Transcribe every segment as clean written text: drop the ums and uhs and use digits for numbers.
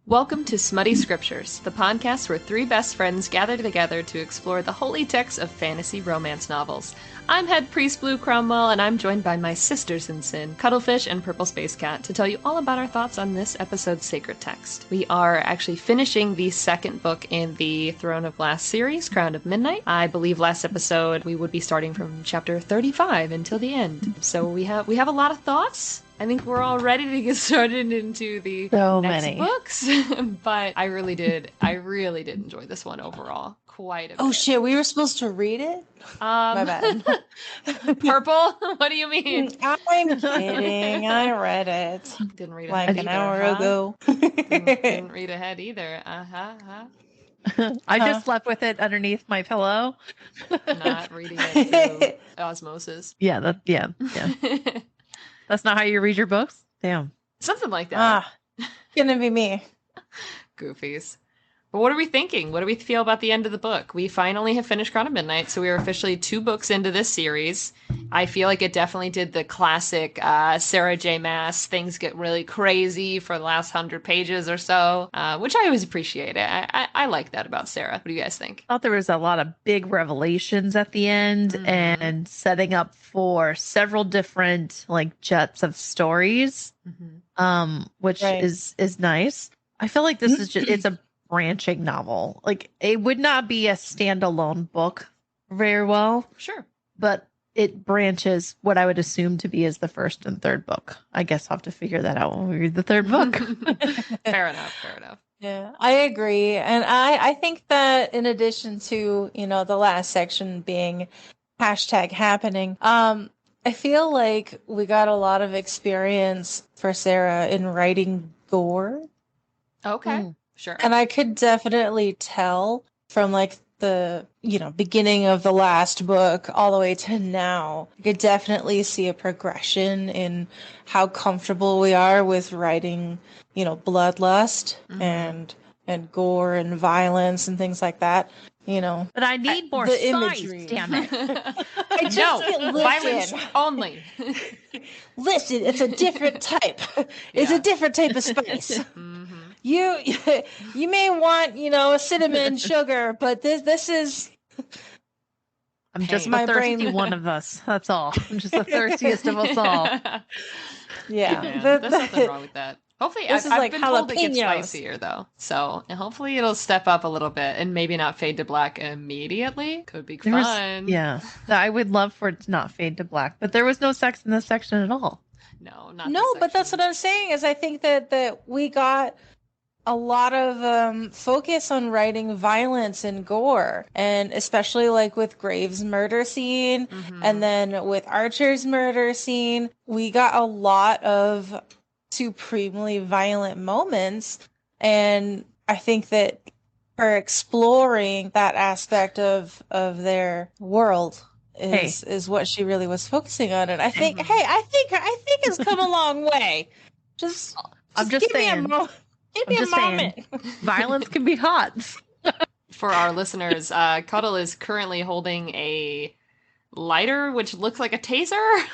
Welcome to Smutty Scriptures, the podcast where three best friends gather together to explore the holy texts of fantasy romance novels. I'm Head Priest Blue Cromwell, and I'm joined by my sisters in sin, Cuddlefish and Purple Space Cat, to tell you all about our thoughts on this episode's sacred text. We are actually finishing the second book in the Throne of Glass series, Crown of Midnight. I believe last episode we would be starting from chapter 35 until the end. So we have a lot of thoughts. I think we're all ready to get started into the next books. But I really did enjoy this one overall quite a bit. Oh shit, we were supposed to read it? My bad. Purple? What do you mean? I'm kidding. I read it. Didn't read like ahead an hour ago. Didn't read ahead either. I just slept with it underneath my pillow. Not reading it through osmosis. Yeah. That's not how you read your books? Damn. Something like that. Gonna be me. Goofies. But what are we thinking? What do we feel about the end of the book? We finally have finished Crown of Midnight, so we are officially 2 books into this series. I feel like it definitely did the classic Sarah J. Maas, things get really crazy for the last 100 pages or so, which I always appreciate. I like that about Sarah. What do you guys think? I thought there was a lot of big revelations at the end and setting up for several different jets of stories, which is nice. I feel like this is just, it's a branching novel. Like, it would not be a standalone book very well. Sure. But it branches what I would assume to be as the first and third book. I guess I'll have to figure that out when we read the third book. Fair enough. Yeah, I agree. And I think that in addition to, the last section being #happening, I feel like we got a lot of experience for Sarah in writing gore. Okay. Sure. And I could definitely tell from the, beginning of the last book all the way to now, I could definitely see a progression in how comfortable we are with writing, bloodlust and gore and violence and things like that. But I need more the spice, imagery. damn it. Violence only. Listen, it's a different type. It's a different type of spice. You may want, a cinnamon sugar, but this is. I'm just my thirsty one of us. That's all. I'm just the thirstiest of us all. Yeah. There's nothing wrong with that. Hopefully, I've been told it gets jalapenos. spicier though, so hopefully it'll step up a little bit and maybe not fade to black immediately. Could be fun. Yeah, I would love for it to not fade to black, but there was no sex in this section at all. No, but that's what I'm saying. Is I think that we got a lot of focus on writing violence and gore, and especially with Graves' murder scene, and then with Archer's murder scene, we got a lot of supremely violent moments, and I think that her exploring that aspect of their world is what she really was focusing on, and I think I think it's come a long way. I'm just saying. Give me a moment. Violence can be hot. For our listeners, Cuddle is currently holding a lighter, which looks like a taser.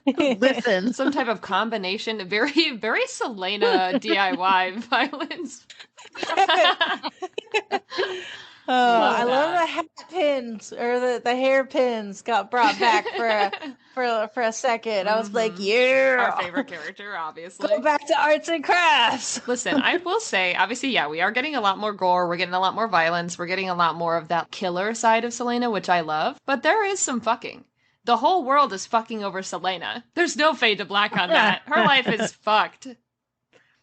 Listen, some type of combination. Very, very Selena DIY violence. I love the hat pins or the hairpins got brought back for a second. I was like, yeah, our favorite character, obviously. Go back to arts and crafts. Listen, I will say, obviously, yeah, we are getting a lot more gore. We're getting a lot more violence. We're getting a lot more of that killer side of Selena, which I love. But there is some fucking. The whole world is fucking over Selena. There's no fade to black on that. Her life is fucked.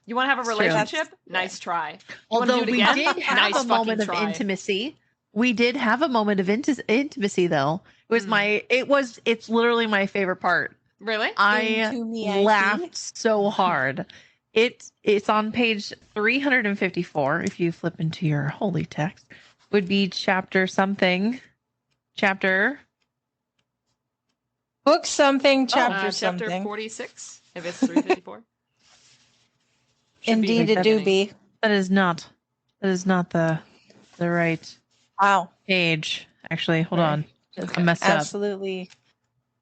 You want to have a relationship? Nice try. Although we did have a moment of intimacy. We did have a moment of intimacy, though. It was it's literally my favorite part. Really? I laughed so hard. It's on page 354. If you flip into your holy text, would be chapter something. Book something, chapter something. Chapter 46, if it's 354. Indeed, it do be. That is not the right page. Actually, hold on. I messed up. Absolutely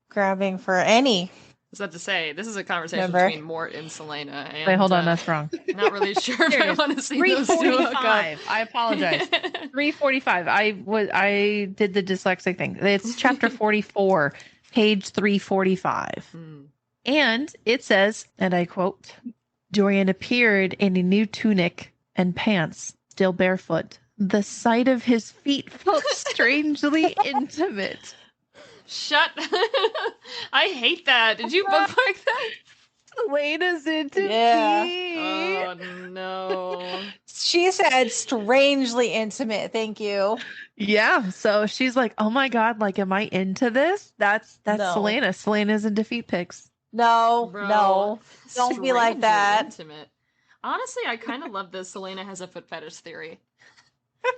grabbing for any was about to say, this is a conversation Remember? between Mort and Selena. And, Wait, hold on, that's wrong. Not really sure if I want to see those two hook up. 345. I apologize. 345. I did the dyslexic thing. It's chapter 44, page 345. And it says, and I quote, Dorian appeared in a new tunic and pants, still barefoot. The sight of his feet felt strangely intimate. Shut. I hate that. Did you bookmark that? Selena's into feet. Oh, no. She said strangely intimate. Thank you. Yeah. So she's like, oh my God, like, am I into this? That's No. Selena. Selena's into feet pics. No, Bro, no. Don't be like strangely that. Intimate. Honestly, I kind of love this Selena has a foot fetish theory.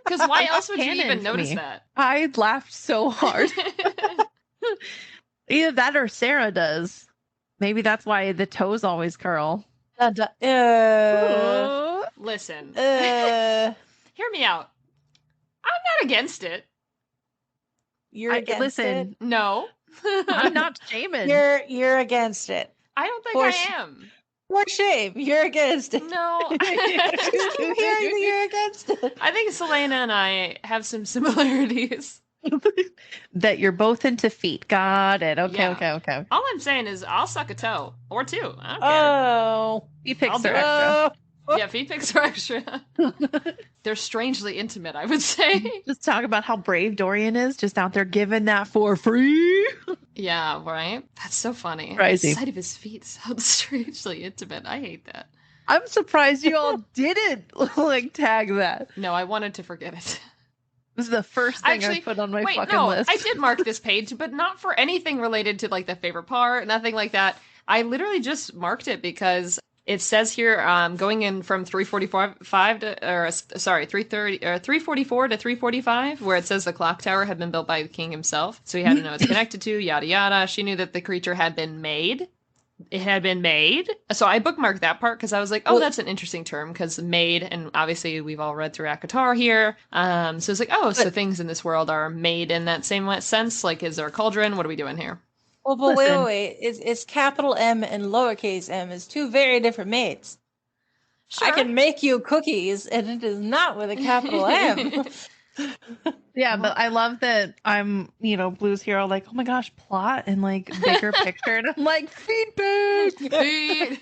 Because why else would you Canon even to notice me. that? I laughed so hard. Either that or Sarah does. Maybe that's why the toes always curl. Listen. Hear me out. I'm not against it. You're against listen, it? No. I'm not shaming. You're against it. I don't think For I am. For shame. You're against it. No. I just keep hearing that you're against it. I think Selena and I have some similarities. That you're both into feet. Got it. Okay, Yeah. okay. All I'm saying is I'll suck a toe. Or two. I don't care. Oh. Feet pics I'll do are it. extra. Yeah, feet pics are extra. They're strangely intimate, I would say. Just talk about how brave Dorian is, just out there giving that for free. Yeah, right? That's so funny. Crazy. The sight of his feet sounds strangely intimate. I hate that. I'm surprised you all didn't like tag that. No, I wanted to forget it. This is the first thing Actually, I put on my wait, fucking no, list. I did mark this page, but not for anything related to like the favorite part, nothing like that. I literally just marked it because it says here, going in from 344 to 345, where it says the clock tower had been built by the king himself, so he had to know it's connected to, yada yada. She knew that the creature had been made. It had been made. So I bookmarked that part because I was like, oh, that's an interesting term, because made, and obviously we've all read through Akatar here. So it's like, oh, so things in this world are made in that same sense. Like, is there a cauldron? What are we doing here? Well, but wait. It's capital M and lowercase m is two very different mates. Sure. I can make you cookies, and it is not with a capital M. Yeah, but I love that I'm, Blue's hero, like, oh my gosh, plot and like bigger picture. And I'm like, feedback. Feet.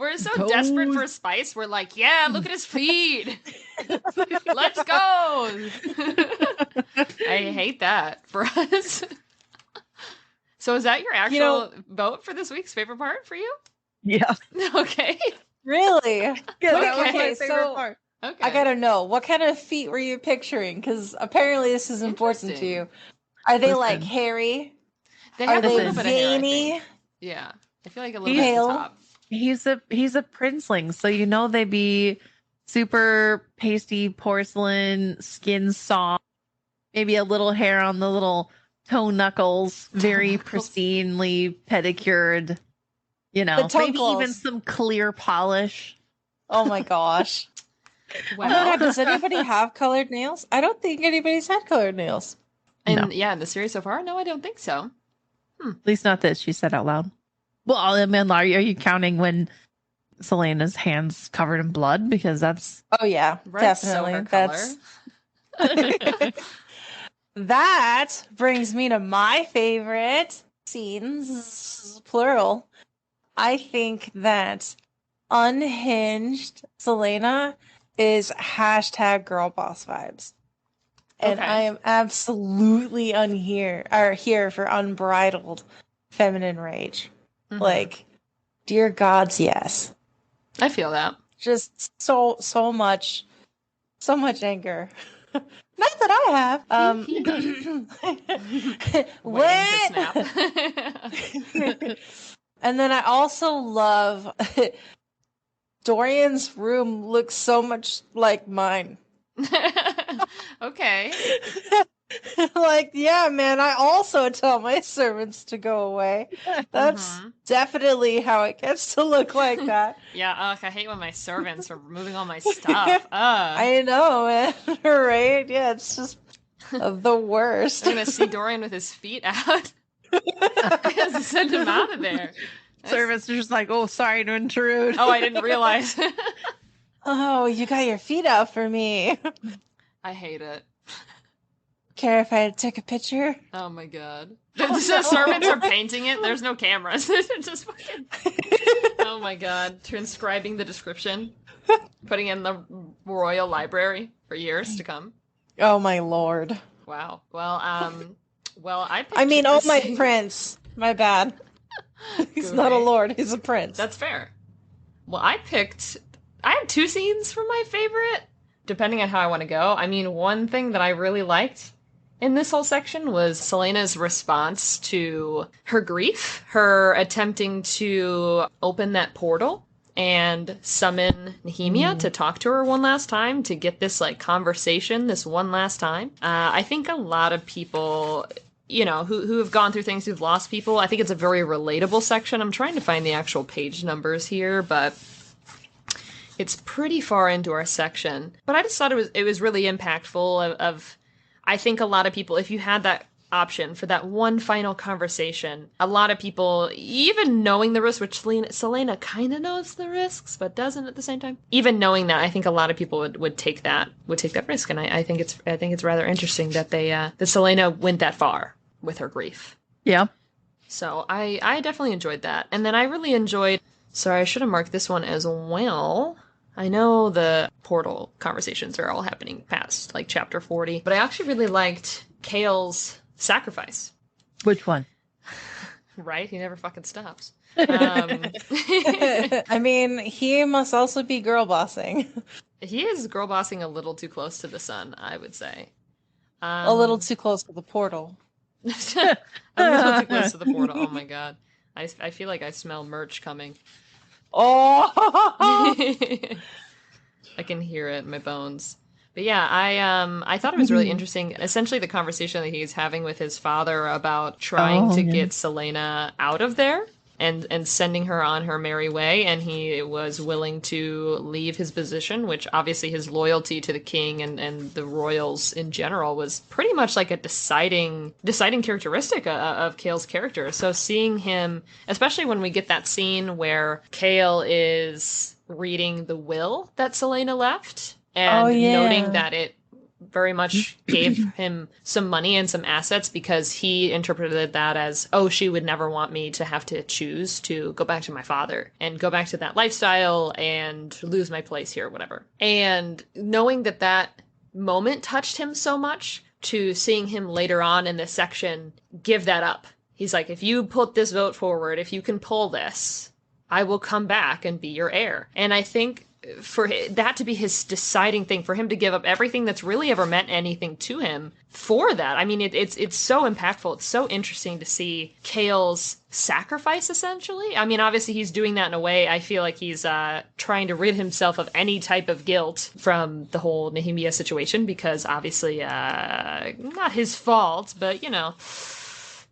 We're so desperate for spice. We're like, yeah, look at his feet. Let's go. I hate that for us. So is that your actual vote for this week's favorite part for you? Yeah. Okay. Really? Yeah, that was my Okay, favorite so part. Okay. I gotta know, what kind of feet were you picturing? Because apparently this is important to you. Are they like hairy? They Are have a they little bit of hair, I veiny? think. Yeah. I feel like a little bit at the top. He's a princeling, so they be super pasty porcelain, skin soft, maybe a little hair on the little toe knuckles, very pristinely pedicured. Maybe even some clear polish. Oh my gosh. Well, does anybody have colored nails? I don't think anybody's had colored nails. and yeah, in the series so far, no, I don't think so. At least not that she said out loud. Well, I mean, are you counting when Selena's hands covered in blood? Because that's Oh yeah, Red's so definitely. her color. That brings me to my favorite scenes, plural. I think that unhinged Selena is hashtag girl boss vibes. And Okay. I am absolutely here for unbridled feminine rage. Mhm. Like, dear gods, yes. I feel that. Just so much anger. Not that I have. Waiting to What? snap. And then I also love Dorian's room looks so much like mine. Okay. Like, yeah, man, I also tell my servants to go away. That's definitely how it gets to look like that. Yeah, I hate when my servants are removing all my stuff. I know, man. Right? Yeah, it's just the worst. I'm gonna see Dorian with his feet out. Send him out of there. Service is just like, oh, sorry to intrude. Oh, I didn't realize. Oh, you got your feet up for me. I hate it. Care if I take a picture? Oh my god. The servants are painting it. There's no cameras. Just fucking... Oh my god. Transcribing the description. Putting it in the royal library for years to come. Oh my lord. Wow. Well, I oh my prince. My bad. He's not a lord, he's a prince. That's fair. Well, I had 2 scenes for my favorite, depending on how I want to go. I mean, one thing that I really liked in this whole section was Celaena's response to her grief, her attempting to open that portal and summon Nehemia to talk to her one last time, to get this conversation this one last time. I think a lot of people, who have gone through things, who've lost people, I think it's a very relatable section. I'm trying to find the actual page numbers here, but it's pretty far into our section. But I just thought it was really impactful of I think a lot of people, if you had that option for that one final conversation, a lot of people, even knowing the risk, which Celaena kind of knows the risks, but doesn't at the same time. Even knowing that, I think a lot of people would take that risk, and I think it's rather interesting that that Celaena went that far with her grief. Yeah. So I definitely enjoyed that, and then I really enjoyed. Sorry, I should have marked this one as well. I know the portal conversations are all happening past chapter 40, but I actually really liked Kale's sacrifice. Which one? Right? He never fucking stops. I mean, he must also be girl bossing. He is girl bossing a little too close to the sun, I would say. A little too close to the portal. A little too close to the portal. Oh my god. I feel like I smell merch coming. Oh! I can hear it in my bones. But yeah, I thought it was really interesting. Essentially, the conversation that he's having with his father about trying to get Celaena out of there and sending her on her merry way, and he was willing to leave his position, which obviously his loyalty to the king and the royals in general was pretty much a deciding characteristic of Kale's character. So seeing him, especially when we get that scene where Kale is reading the will that Celaena left, and noting that it very much gave him some money and some assets, because he interpreted that as, oh, she would never want me to have to choose to go back to my father and go back to that lifestyle and lose my place here, whatever. And knowing that moment touched him so much, to seeing him later on in this section give that up. He's like, if you put this vote forward, if you can pull this, I will come back and be your heir. And I think for that to be his deciding thing, for him to give up everything that's really ever meant anything to him for that. I mean, it's so impactful. It's so interesting to see Kale's sacrifice, essentially. I mean, obviously he's doing that in a way, I feel like he's trying to rid himself of any type of guilt from the whole Nehemia situation, because obviously not his fault, but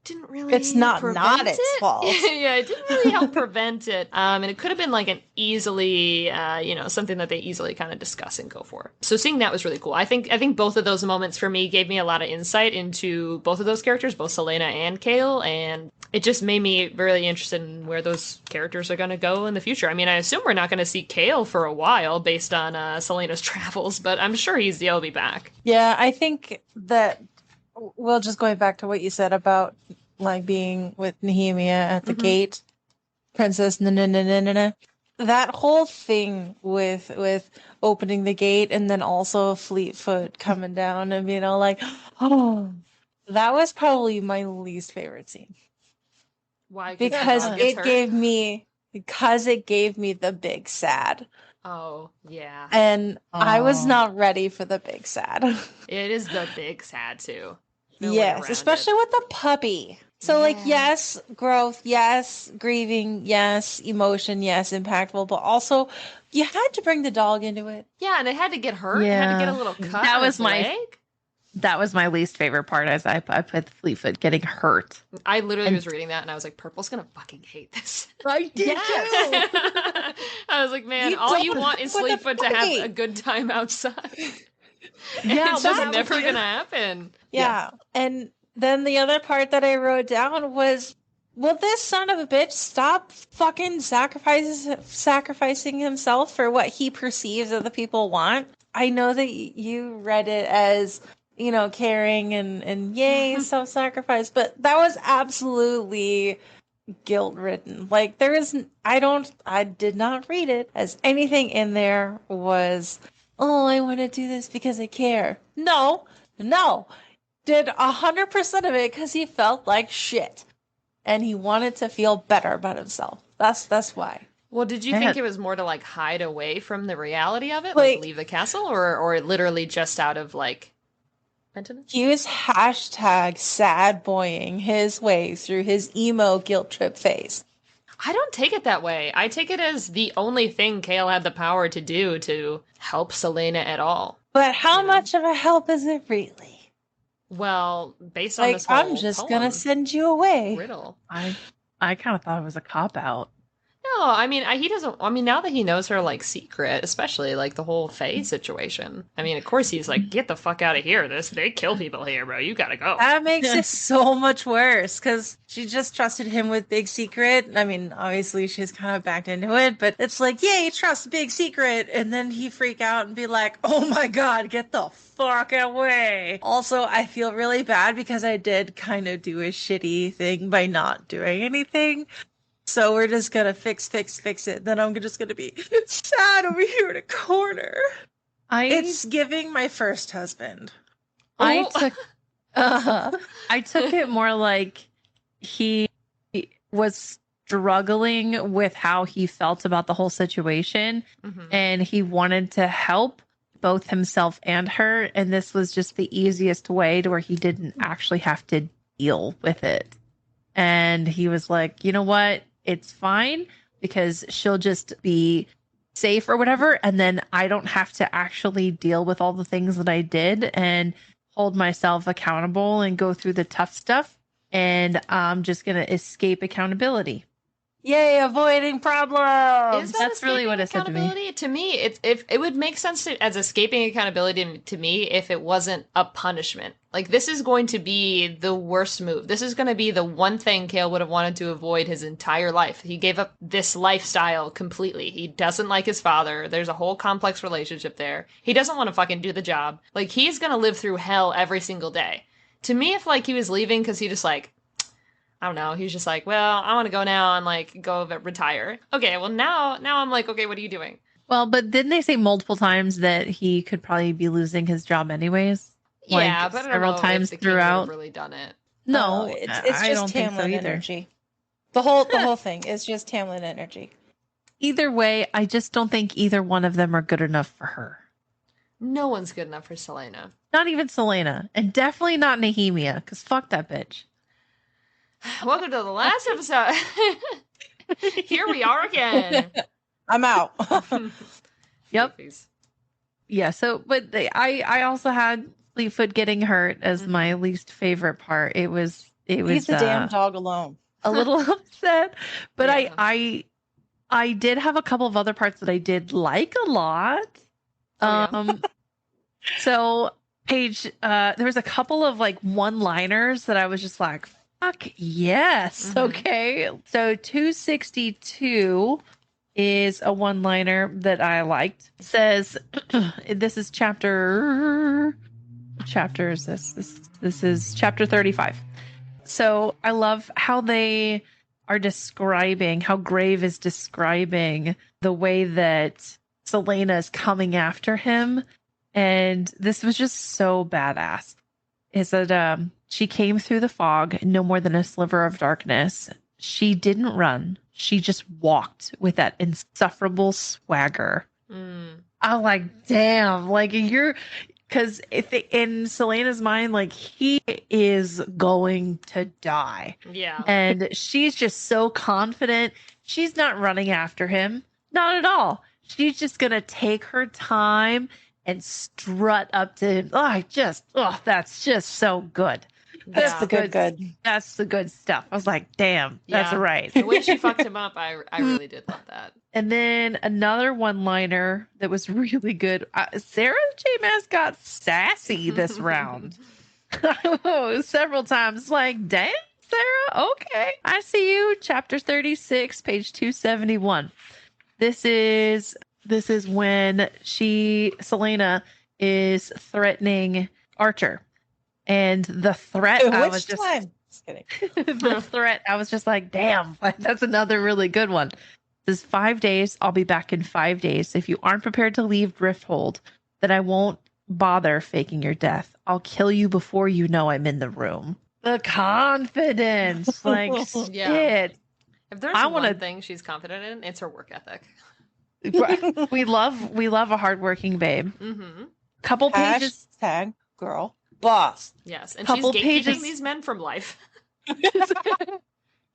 didn't really it's not its fault. Yeah, it didn't really help prevent it. And it could have been an easily something that they easily kind of discuss and go for. So seeing that was really cool. I think both of those moments for me gave me a lot of insight into both of those characters, both Celaena and Kale, and it just made me really interested in where those characters are going to go in the future. I mean, I assume we're not going to see Kale for a while based on Celaena's travels, but I'm sure he'll be back. Yeah, I think that, well, just going back to what you said about being with Nehemia at the gate, Princess that whole thing with opening the gate and then also Fleetfoot coming down and being all oh, that was probably my least favorite scene. Why? Because it gave me the big sad. Oh, yeah. And I was not ready for the big sad. It is the big sad too. Yes, especially with the puppy. So yes, growth, yes, grieving, yes, emotion, yes, impactful, but also you had to bring the dog into it. Yeah, and it had to get hurt. Yeah. It had to get a little cut. That was my least favorite part, as I put Fleetfoot getting hurt. I literally was reading that and I was like, Purple's gonna fucking hate this. I did too. I was like, man, all you want is Fleetfoot to have a good time outside. Yeah, it's just never gonna happen. Yeah. And then the other part that I wrote down was, will this son of a bitch stop fucking sacrificing himself for what he perceives other people want? I know that you read it as, caring and yay, self-sacrifice, but that was absolutely guilt-ridden. Like, I did not read it as anything in there was, oh, I want to do this because I care. No, did 100% of it because he felt like shit and he wanted to feel better about himself. That's why. Well, did you think it was more to like hide away from the reality of it, like leave the castle, or literally just out of like maintenance? He was hashtag sad boying his way through his emo guilt trip phase. I don't take it that way. I take it as the only thing Kale had the power to do to help Selena at all. But how much of a help is it really? Well, based on this whole I'm just gonna send you away. Riddle. I kind of thought it was a cop-out. No, I mean, he doesn't. I mean, now that he knows her like secret, especially like the whole Faye situation. I mean, of course he's like, get the fuck out of here. They kill people here, bro. You gotta go. That makes it so much worse because she just trusted him with Big Secret. I mean, obviously she's kind of backed into it, but it's like, yay, trust Big Secret, and then he freak out and be like, oh my god, get the fuck away. Also, I feel really bad because I did kind of do a shitty thing by not doing anything. So we're just gonna fix it. Then I'm just gonna be sad over here in a corner. It's giving my first husband. I took it more like he was struggling with how he felt about the whole situation, and he wanted to help both himself and her, and this was just the easiest way to where he didn't actually have to deal with it. And he was like, you know what? It's fine because she'll just be safe or whatever. And then I don't have to actually deal with all the things that I did and hold myself accountable and go through the tough stuff. And I'm just going to escape accountability. Yay, avoiding problems. That's really what it said to me. To me, it would make sense as escaping accountability to me if it wasn't a punishment. Like, this is going to be the worst move. This is going to be the one thing Kale would have wanted to avoid his entire life. He gave up this lifestyle completely. He doesn't like his father. There's a whole complex relationship there. He doesn't want to fucking do the job. Like, he's going to live through hell every single day. To me, if, like, he was leaving because he just, like, I don't know. He's just like, well, I want to go now and like retire. Okay, well now I'm like, okay, what are you doing? Well, but didn't they say multiple times that he could probably be losing his job anyways? Yeah, like, but several times throughout. Really done it. No, it's I just don't think so either. Energy. The whole thing is just Tamlin energy. Either way, I just don't think either one of them are good enough for her. No one's good enough for Selena. Not even Selena, and definitely not Nehemia, because fuck that bitch. Welcome to the last episode. Here we are again. I'm out. Yep. Yeah. So, but I also had Fleetfoot getting hurt as my least favorite part. It was. He's the damn dog alone. A little upset, but yeah. I did have a couple of other parts that I did like a lot. So Paige, there was a couple of like one-liners that I was just like, fuck yes. Okay. So 262 is a one-liner that I liked. It says, this is chapter is this? This is chapter 35. So I love how they are describing, how Grave is describing the way that Selena is coming after him. And this was just so badass. It said, she came through the fog, no more than a sliver of darkness. She didn't run. She just walked with that insufferable swagger. I'm like, damn, like because in Selena's mind, like he is going to die. Yeah. And she's just so confident. She's not running after him. Not at all. She's just going to take her time and strut up to him. That's just so good. That's the good. That's the good stuff. I was like, damn, that's right. The way she fucked him up, I really did love that. And then another one-liner that was really good. Sarah J. Maas got sassy this round. Several times. Like, damn, Sarah. Okay. I see you. Chapter 36, page 271. This is when Selena is threatening Archer. And the threat, I was just kidding. the threat, I was just like, damn, that's another really good one. This is 5 days. I'll be back in 5 days. If you aren't prepared to leave Drifthold, then I won't bother faking your death. I'll kill you before you know I'm in the room. The confidence, like Yeah. shit. If there's one thing she's confident in, it's her work ethic. We love a hardworking babe. Mm-hmm. Couple pages. Tag girl boss. Yes, and couple she's pages. gatekeeping these men from life.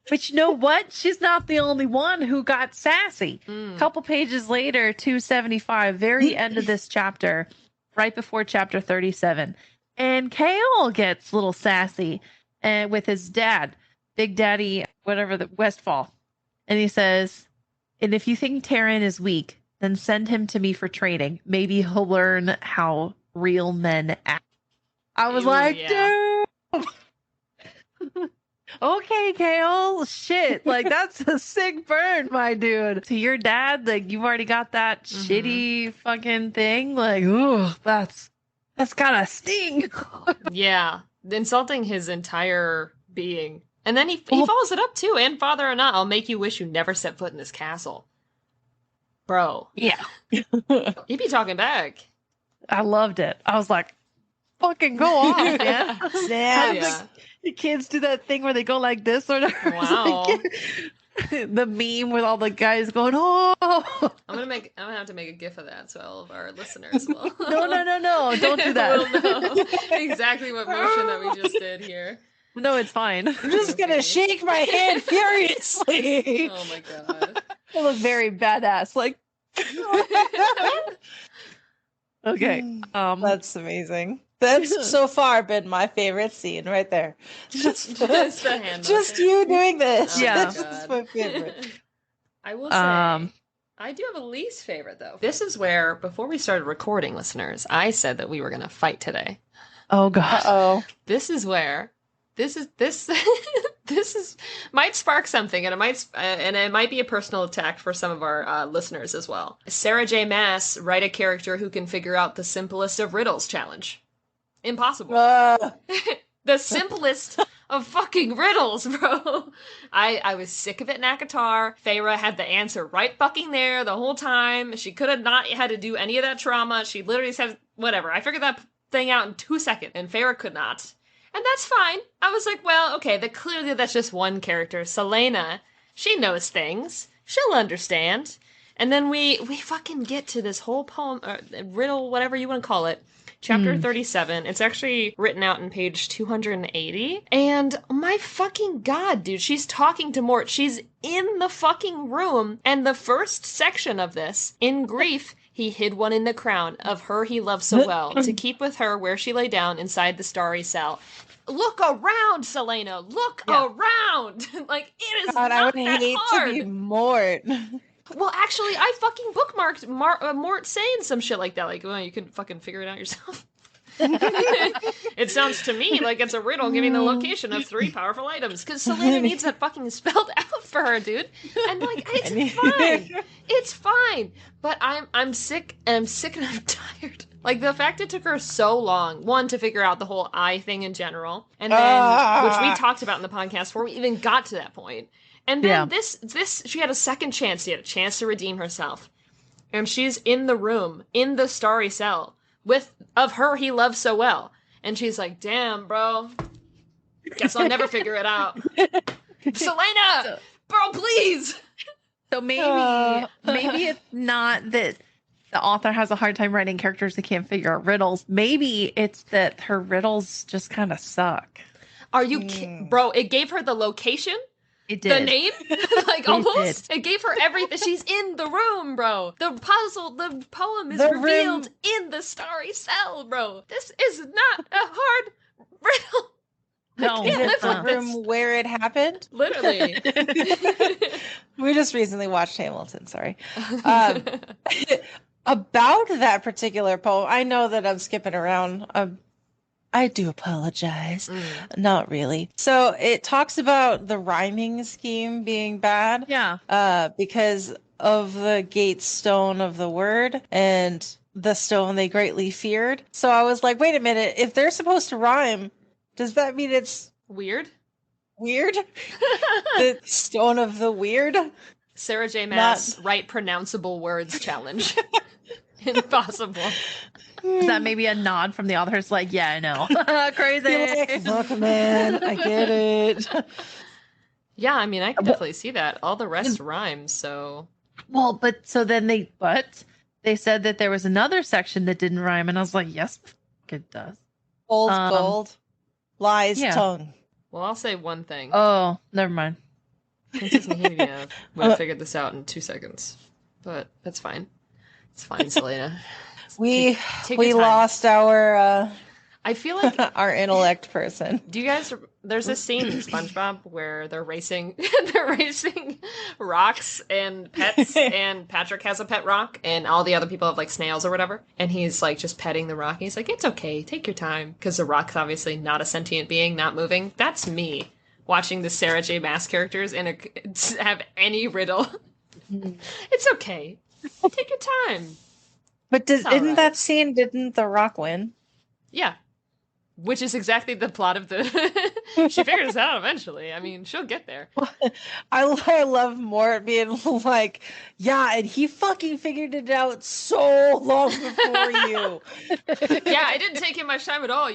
But you know what? She's not the only one who got sassy. Couple pages later, 275, very end of this chapter, right before chapter 37. And Kale gets a little sassy with his dad, Big Daddy, whatever, the Westfall. And he says, and if you think Taryn is weak, then send him to me for training. Maybe he'll learn how real men act. I was dude. Okay, Kale. Shit. Like, that's a sick burn, my dude. To your dad, like, you've already got that shitty fucking thing. Like, ooh, that's gotta sting. Yeah. Insulting his entire being. And then he follows it up, too. And father or not, I'll make you wish you never set foot in this castle. Bro. Yeah. He'd be talking back. I loved it. I was like, fucking go off, man. Yeah. The kids do that thing where they go like this or whatever. Wow. Like, the meme with all the guys going, oh. I'm gonna have to make a gif of that so all of our listeners will. No. Don't do that. We'll know exactly what motion that we just did here. No, it's fine. I'm just gonna shake my hand furiously. Oh my god. I look very badass. Like okay. That's amazing. That's so far been my favorite scene right there. Just the hand just motion. you doing this. Oh Yeah. This is my favorite. I will say, I do have a least favorite though. This is where, before we started recording, listeners, I said that we were gonna fight today. Oh god. Uh-oh. This is where this might spark something, and it might be a personal attack for some of our listeners as well. Sarah J. Maas, write a character who can figure out the simplest of riddles challenge. Impossible. The simplest of fucking riddles, bro. I was sick of it in Akatar. Feyre had the answer right fucking there the whole time. She could have not had to do any of that trauma. She literally said, whatever. I figured that thing out in 2 seconds, and Feyre could not. And that's fine. I was like, well, okay, clearly that's just one character. Selena, she knows things. She'll understand. And then we fucking get to this whole poem, riddle, whatever you want to call it. Chapter 37. It's actually written out in page 280. And my fucking god, dude, she's talking to Mort. She's in the fucking room. And the first section of this, in grief, he hid one in the crown of her he loved so well, to keep with her where she lay down inside the starry cell. Look around, Selena. Look around. Like, it is God, not I would that hate hard. to be Mort. Well, actually, I fucking bookmarked Mort saying some shit like that. Like, well, you can fucking figure it out yourself. It sounds to me like it's a riddle giving the location of 3 powerful items. Because Selena needs that fucking spelled out for her, dude. And, like, it's fine. It's fine. But I'm sick, and I'm tired. Like, the fact it took her so long, one, to figure out the whole eye thing in general, and then, which we talked about in the podcast before we even got to that point. And then this, she had a second chance. She had a chance to redeem herself. And she's in the room, in the starry cell, of her he loves so well. And she's like, damn, bro. Guess I'll never figure it out. Selena! Bro, please! So maybe it's not that the author has a hard time writing characters that can't figure out riddles. Maybe it's that her riddles just kind of suck. Are you bro, it gave her the location? It did. The name? Like, almost? It gave her everything. She's in the room, bro. The poem is revealed in the starry cell, bro. This is not a hard riddle. No, it's the room where it happened. Literally. We just recently watched Hamilton, sorry. About that particular poem, I know that I'm skipping around. I do apologize. Not really. So it talks about the rhyming scheme being bad. Yeah. Because of the gate stone of the word and the stone they greatly feared. So I was like, wait a minute, if they're supposed to rhyme, does that mean it's weird? The stone of the weird? Sarah J. Maas, write pronounceable words challenge. Impossible. Is that maybe a nod from the authors? Like, yeah, I know. Crazy. Like, look, man, I get it. Yeah, I mean, I can definitely see that. All the rest rhymes, so. Well, but they said that there was another section that didn't rhyme, and I was like, yes, it does. Old gold, lies tongue. Well, I'll say one thing. Oh, never mind. Princess Nehemia would have figured this out in 2 seconds, but that's fine. It's fine, Selena. We lost our. I feel like our intellect person. Do you guys? There's a scene in SpongeBob where they're racing rocks and pets, and Patrick has a pet rock, and all the other people have like snails or whatever, and he's like just petting the rock. And he's like, "It's okay, take your time," because the rock's obviously not a sentient being, not moving. That's me watching the Sarah J. Maas characters and have any riddle. It's okay, take your time. But didn't the rock win? Yeah. Which is exactly the plot of the... She figures it out eventually. I mean, she'll get there. I love Mort being like, yeah, and he fucking figured it out so long before you. Yeah, I didn't take him much time at all.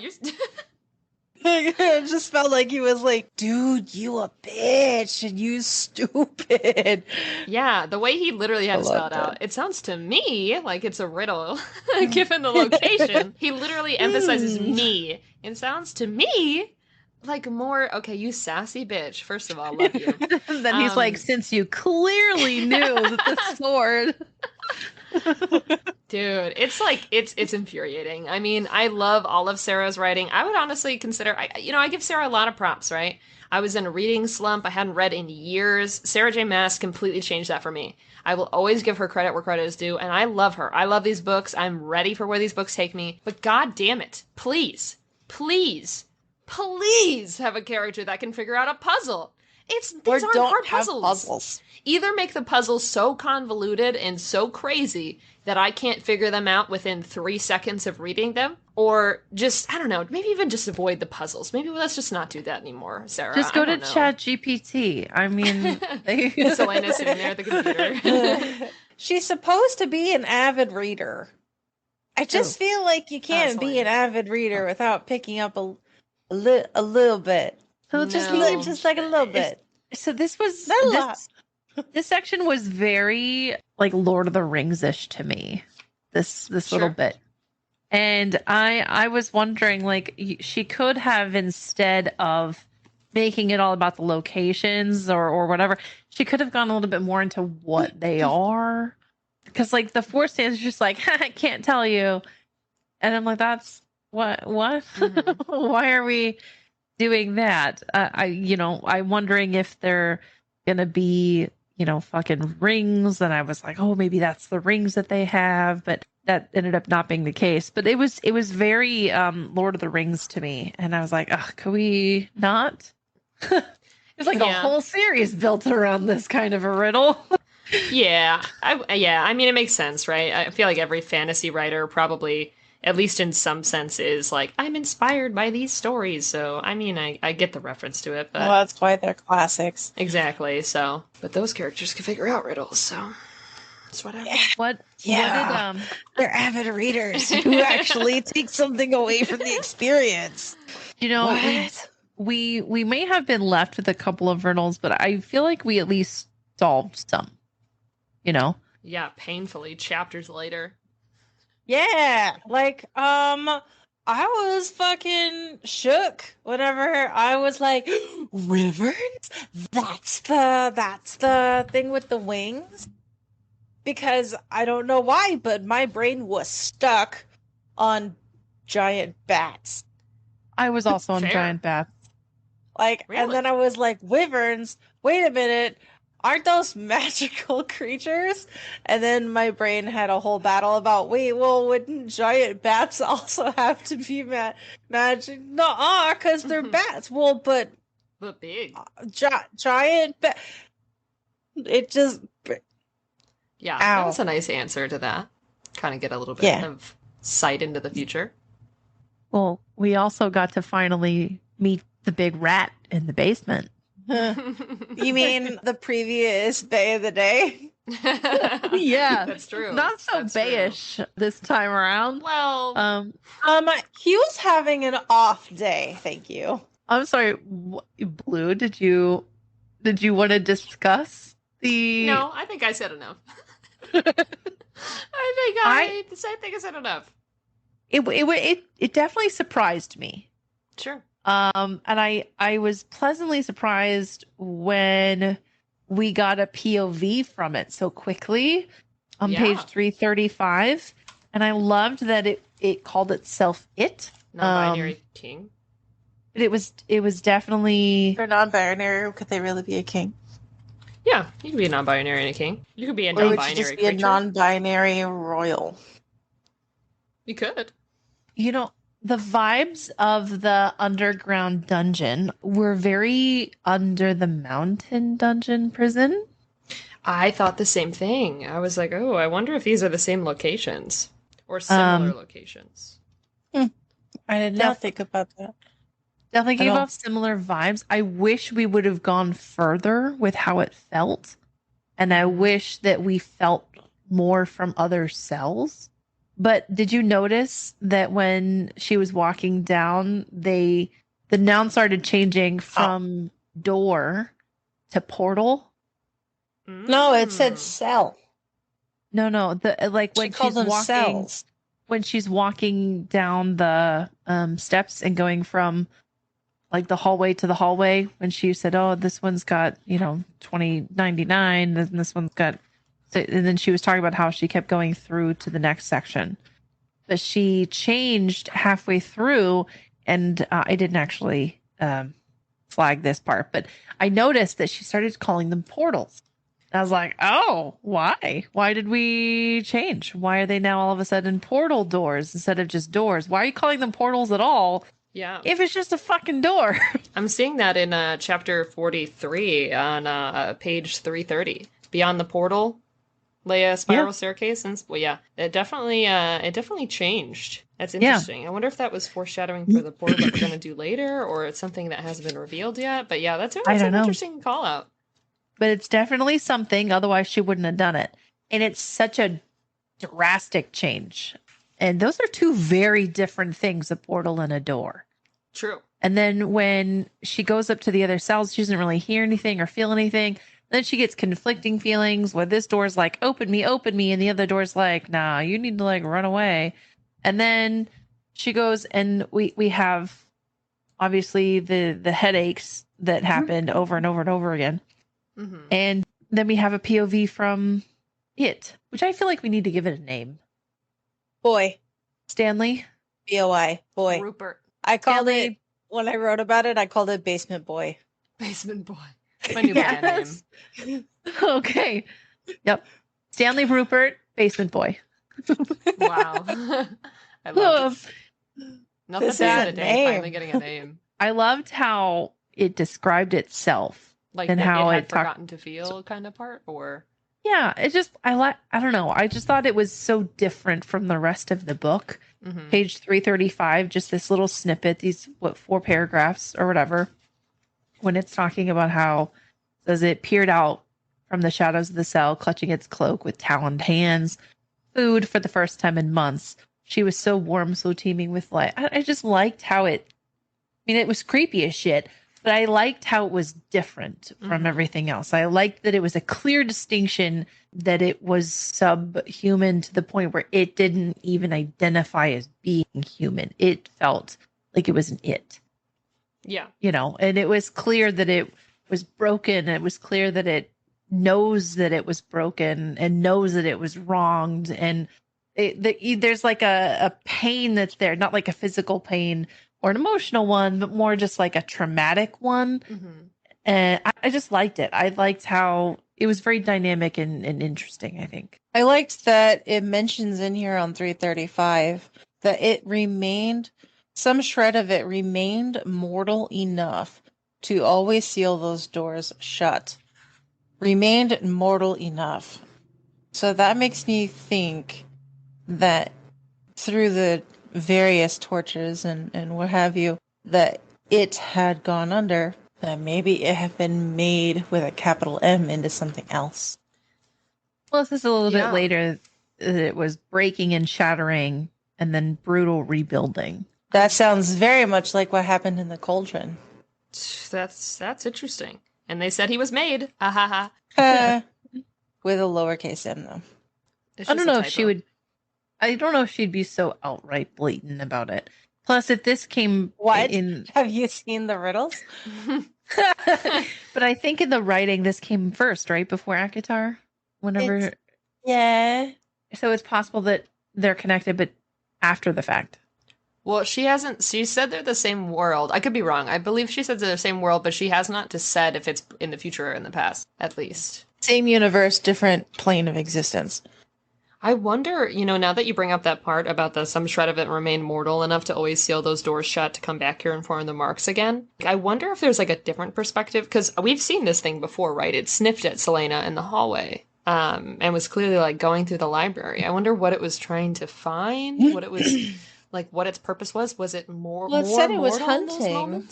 It just felt like he was like, dude, you a bitch, and you stupid. Yeah, the way he literally had to spell it out. It sounds to me like it's a riddle, given the location. He literally emphasizes me. It sounds to me like more, okay, you sassy bitch. First of all, love you. Then he's like, since you clearly knew that the sword... Dude, it's like it's infuriating. I mean, I love all of Sarah's writing. I would honestly consider I give Sarah a lot of props, right? I was in a reading slump. I hadn't read in years. Sarah J. Maas completely changed that for me. I will always give her credit where credit is due, and I love her. I love these books. I'm ready for where these books take me. But god damn it, please have a character that can figure out a puzzle. These aren't hard puzzles. Either make the puzzles so convoluted and so crazy that I can't figure them out within 3 seconds of reading them, or just, I don't know, maybe even just avoid the puzzles. Maybe let's just not do that anymore, Sarah. Just go to ChatGPT. I mean... Selena's sitting there at the computer. She's supposed to be an avid reader. I just feel like you can't be an avid reader without picking up a little bit. So just like a little bit. So this was not a lot. This section was very like Lord of the Rings-ish to me. This little bit. And I was wondering, like, she could have, instead of making it all about the locations or whatever, she could have gone a little bit more into what they are. Because like the four stands are just like, I can't tell you. And I'm like, that's what? Mm-hmm. Why are we doing that? I'm wondering if they're gonna be, fucking rings. And I was like, oh, maybe that's the rings that they have, but that ended up not being the case. But it was very Lord of the Rings to me, and I was like, ugh, could we not? It's like a whole series built around this kind of a riddle. Yeah, I mean, it makes sense, right? I feel like every fantasy writer probably, at least in some sense, is like, I'm inspired by these stories. So, I mean, I get the reference to it. But... Well, that's why they're classics. Exactly, so. But those characters can figure out riddles, so that's whatever. Yeah. They're avid readers who actually take something away from the experience. We may have been left with a couple of riddles, but I feel like we at least solved some. Yeah, painfully, chapters later. Yeah, like, I was fucking shook whenever I was like, Rivers? That's the thing with the wings? Because I don't know why, but my brain was stuck on giant bats. I was also on giant bats. Like, really? And then I was like, wyverns, wait a minute. aren't those magical creatures? And then my brain had a whole battle about, wait, well, wouldn't giant bats also have to be magic? No, because they're bats. Well, but big. Giant bat. It just. Yeah, Ow. That was a nice answer to that. Kind of get a little bit of sight into the future. Well, we also got to finally meet the big rat in the basement. You mean the previous Bay of the Day? Yeah, that's true. Not so bayish this time around. Well, he was having an off day. Thank you. I'm sorry, Blue. Did you want to discuss the? No, I think I said enough. I think I said enough. It definitely surprised me. Sure. And I was pleasantly surprised when we got a POV from it so quickly on page 335, and I loved that it called itself it. Non-binary king. But it was definitely for non-binary. Could they really be a king? Yeah, you could be a non-binary and a king. You could be a non-binary. Or would you just be a non-binary royal? You could. The vibes of the underground dungeon were very under the mountain dungeon prison. I thought the same thing. I was like, oh, I wonder if these are the same locations or similar locations. I did not think about that. Definitely gave off similar vibes. I wish we would have gone further with how it felt. And I wish that we felt more from other cells. But did you notice that when she was walking down, the noun started changing from door to portal? No, it said cell. No. When she's walking, cells. When she's walking down the steps and going from like the hallway to the hallway, when she said, "Oh, this one's got 2099, and this one's got," and then she was talking about how she kept going through to the next section, but she changed halfway through, and I didn't actually flag this part, but I noticed that she started calling them portals. I was like, oh, why? Why did we change? Why are they now all of a sudden portal doors instead of just doors? Why are you calling them portals at all? Yeah. If it's just a fucking door. I'm seeing that in chapter 43 on page 330. Beyond the portal lay a spiral staircase. And it definitely changed. That's interesting. Yeah. I wonder if that was foreshadowing for the portal that we're going to do later, or it's something that hasn't been revealed yet. But yeah, that's an interesting call out. But it's definitely something, otherwise she wouldn't have done it. And it's such a drastic change. And those are two very different things, a portal and a door. True. And then when she goes up to the other cells, she doesn't really hear anything or feel anything. Then she gets conflicting feelings where this door's like, open me. And the other door's like, nah, you need to like run away. And then she goes and we have obviously the headaches that happened over and over and over again. Mm-hmm. And then we have a POV from it, which I feel like we need to give it a name. Boy. Stanley. BOI. Boy. Rupert. I called it, when I wrote about it, I called it Basement Boy. Basement Boy. My new band name. Okay. Yep. Stanley Rupert, Basement Boy. Wow. I love it. Not that bad a day, finally getting a name. I loved how it described itself. Like and how it had forgotten to feel kind of part, or it just I don't know. I just thought it was so different from the rest of the book. Mm-hmm. Page 335, just this little snippet, these 4 paragraphs or whatever, when it's talking about how says it peered out from the shadows of the cell, clutching its cloak with taloned hands, food for the first time in months. She was so warm, so teeming with light. I just liked how it was creepy as shit. But I liked how it was different from everything else. I liked that it was a clear distinction, that it was subhuman to the point where it didn't even identify as being human. It felt like it was an it. Yeah. And it was clear that it was broken. It was clear that it knows that it was broken and knows that it was wronged. And there's like a pain that's there, not like a physical pain or an emotional one, but more just like a traumatic one. Mm-hmm. And I just liked it. I liked how it was very dynamic and interesting, I think. I liked that it mentions in here on 335 that some shred of it remained mortal enough to always seal those doors shut. Remained mortal enough. So that makes me think that through the various tortures and what have you, that it had gone under, that maybe it had been made with a capital M into something else. Well, this is a little bit later. It was breaking and shattering and then brutal rebuilding. That sounds very much like what happened in the cauldron. That's interesting. And they said he was made. Ha ha ha. With a lowercase m, though. I don't know if she would. I don't know if she'd be so outright blatant about it. Plus, if this came in... Have you seen the riddles? But I think in the writing, this came first, right? Before Akatar? Yeah. So it's possible that they're connected, but after the fact. Well, she said they're the same world. I could be wrong. I believe she said they're the same world, but she has not said if it's in the future or in the past, at least. Same universe, different plane of existence. I wonder, now that you bring up that part about some shred of it remained mortal enough to always seal those doors shut to come back here and form the marks again. I wonder if there's a different perspective, because we've seen this thing before, right? It sniffed at Selena in the hallway, and was clearly going through the library. I wonder what it was trying to find, what it was, what its purpose was. Was it more? Well, it said it was hunting.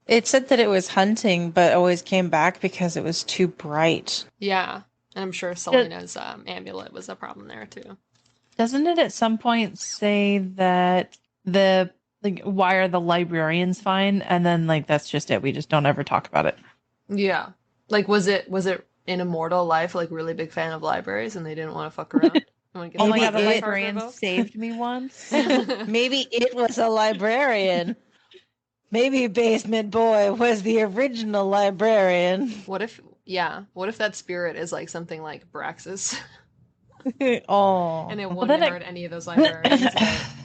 It said that it was hunting, but always came back because it was too bright. Yeah. And I'm sure Selena's amulet was a problem there, too. Doesn't it at some point say that why are the librarians fine? And then, that's just it. We just don't ever talk about it. Yeah. Was it in Immortal Life, really big fan of libraries and they didn't want to fuck around? Oh my god, the librarian saved me once. Maybe it was a librarian. Maybe Basement Boy was the original librarian. What if that spirit is something like Braxis? Oh. And it wouldn't hurt any of those librarians.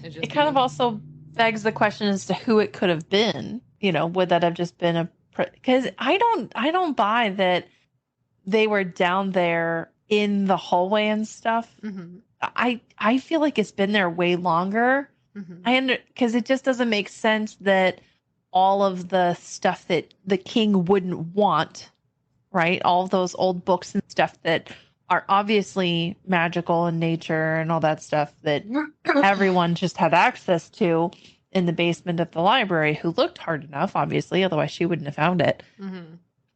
It kind of also begs the question as to who it could have been. Would that have just been because I don't buy that they were down there in the hallway and stuff. Mm-hmm. I feel like it's been there way longer. Mm-hmm. Because it just doesn't make sense that all of the stuff that the king wouldn't want, right? All of those old books and stuff that are obviously magical in nature and all that stuff that everyone just had access to in the basement of the library, who looked hard enough, obviously, otherwise she wouldn't have found it. Mm-hmm.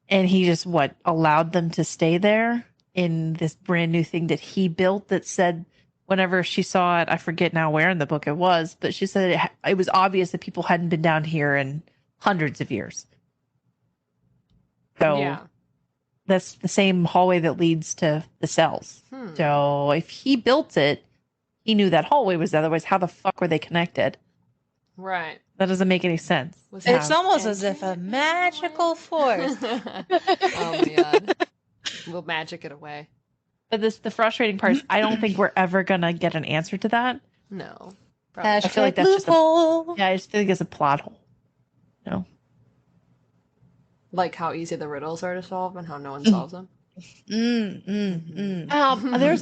And he just allowed them to stay there in this brand new thing that he built that said, whenever she saw it, I forget now where in the book it was, but she said it was obvious that people hadn't been down here in hundreds of years. So yeah. That's the same hallway that leads to the cells. So if he built it, he knew that hallway was there. Otherwise, how the fuck were they connected? Right. That doesn't make any sense. It's almost as if a magical force. Oh my god. We'll magic it away. But the frustrating part is I don't think we're ever gonna get an answer to that. No. I feel like that's just I just think it's a plot hole. No. Like how easy the riddles are to solve and how no one solves them. There's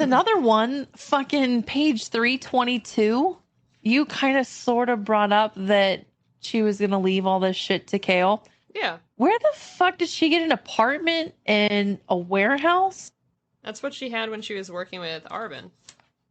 another one, fucking page 322. You kind of sort of brought up that she was gonna leave all this shit to Kale. Yeah. Where the fuck did she get an apartment and a warehouse? That's what she had when she was working with Arvin.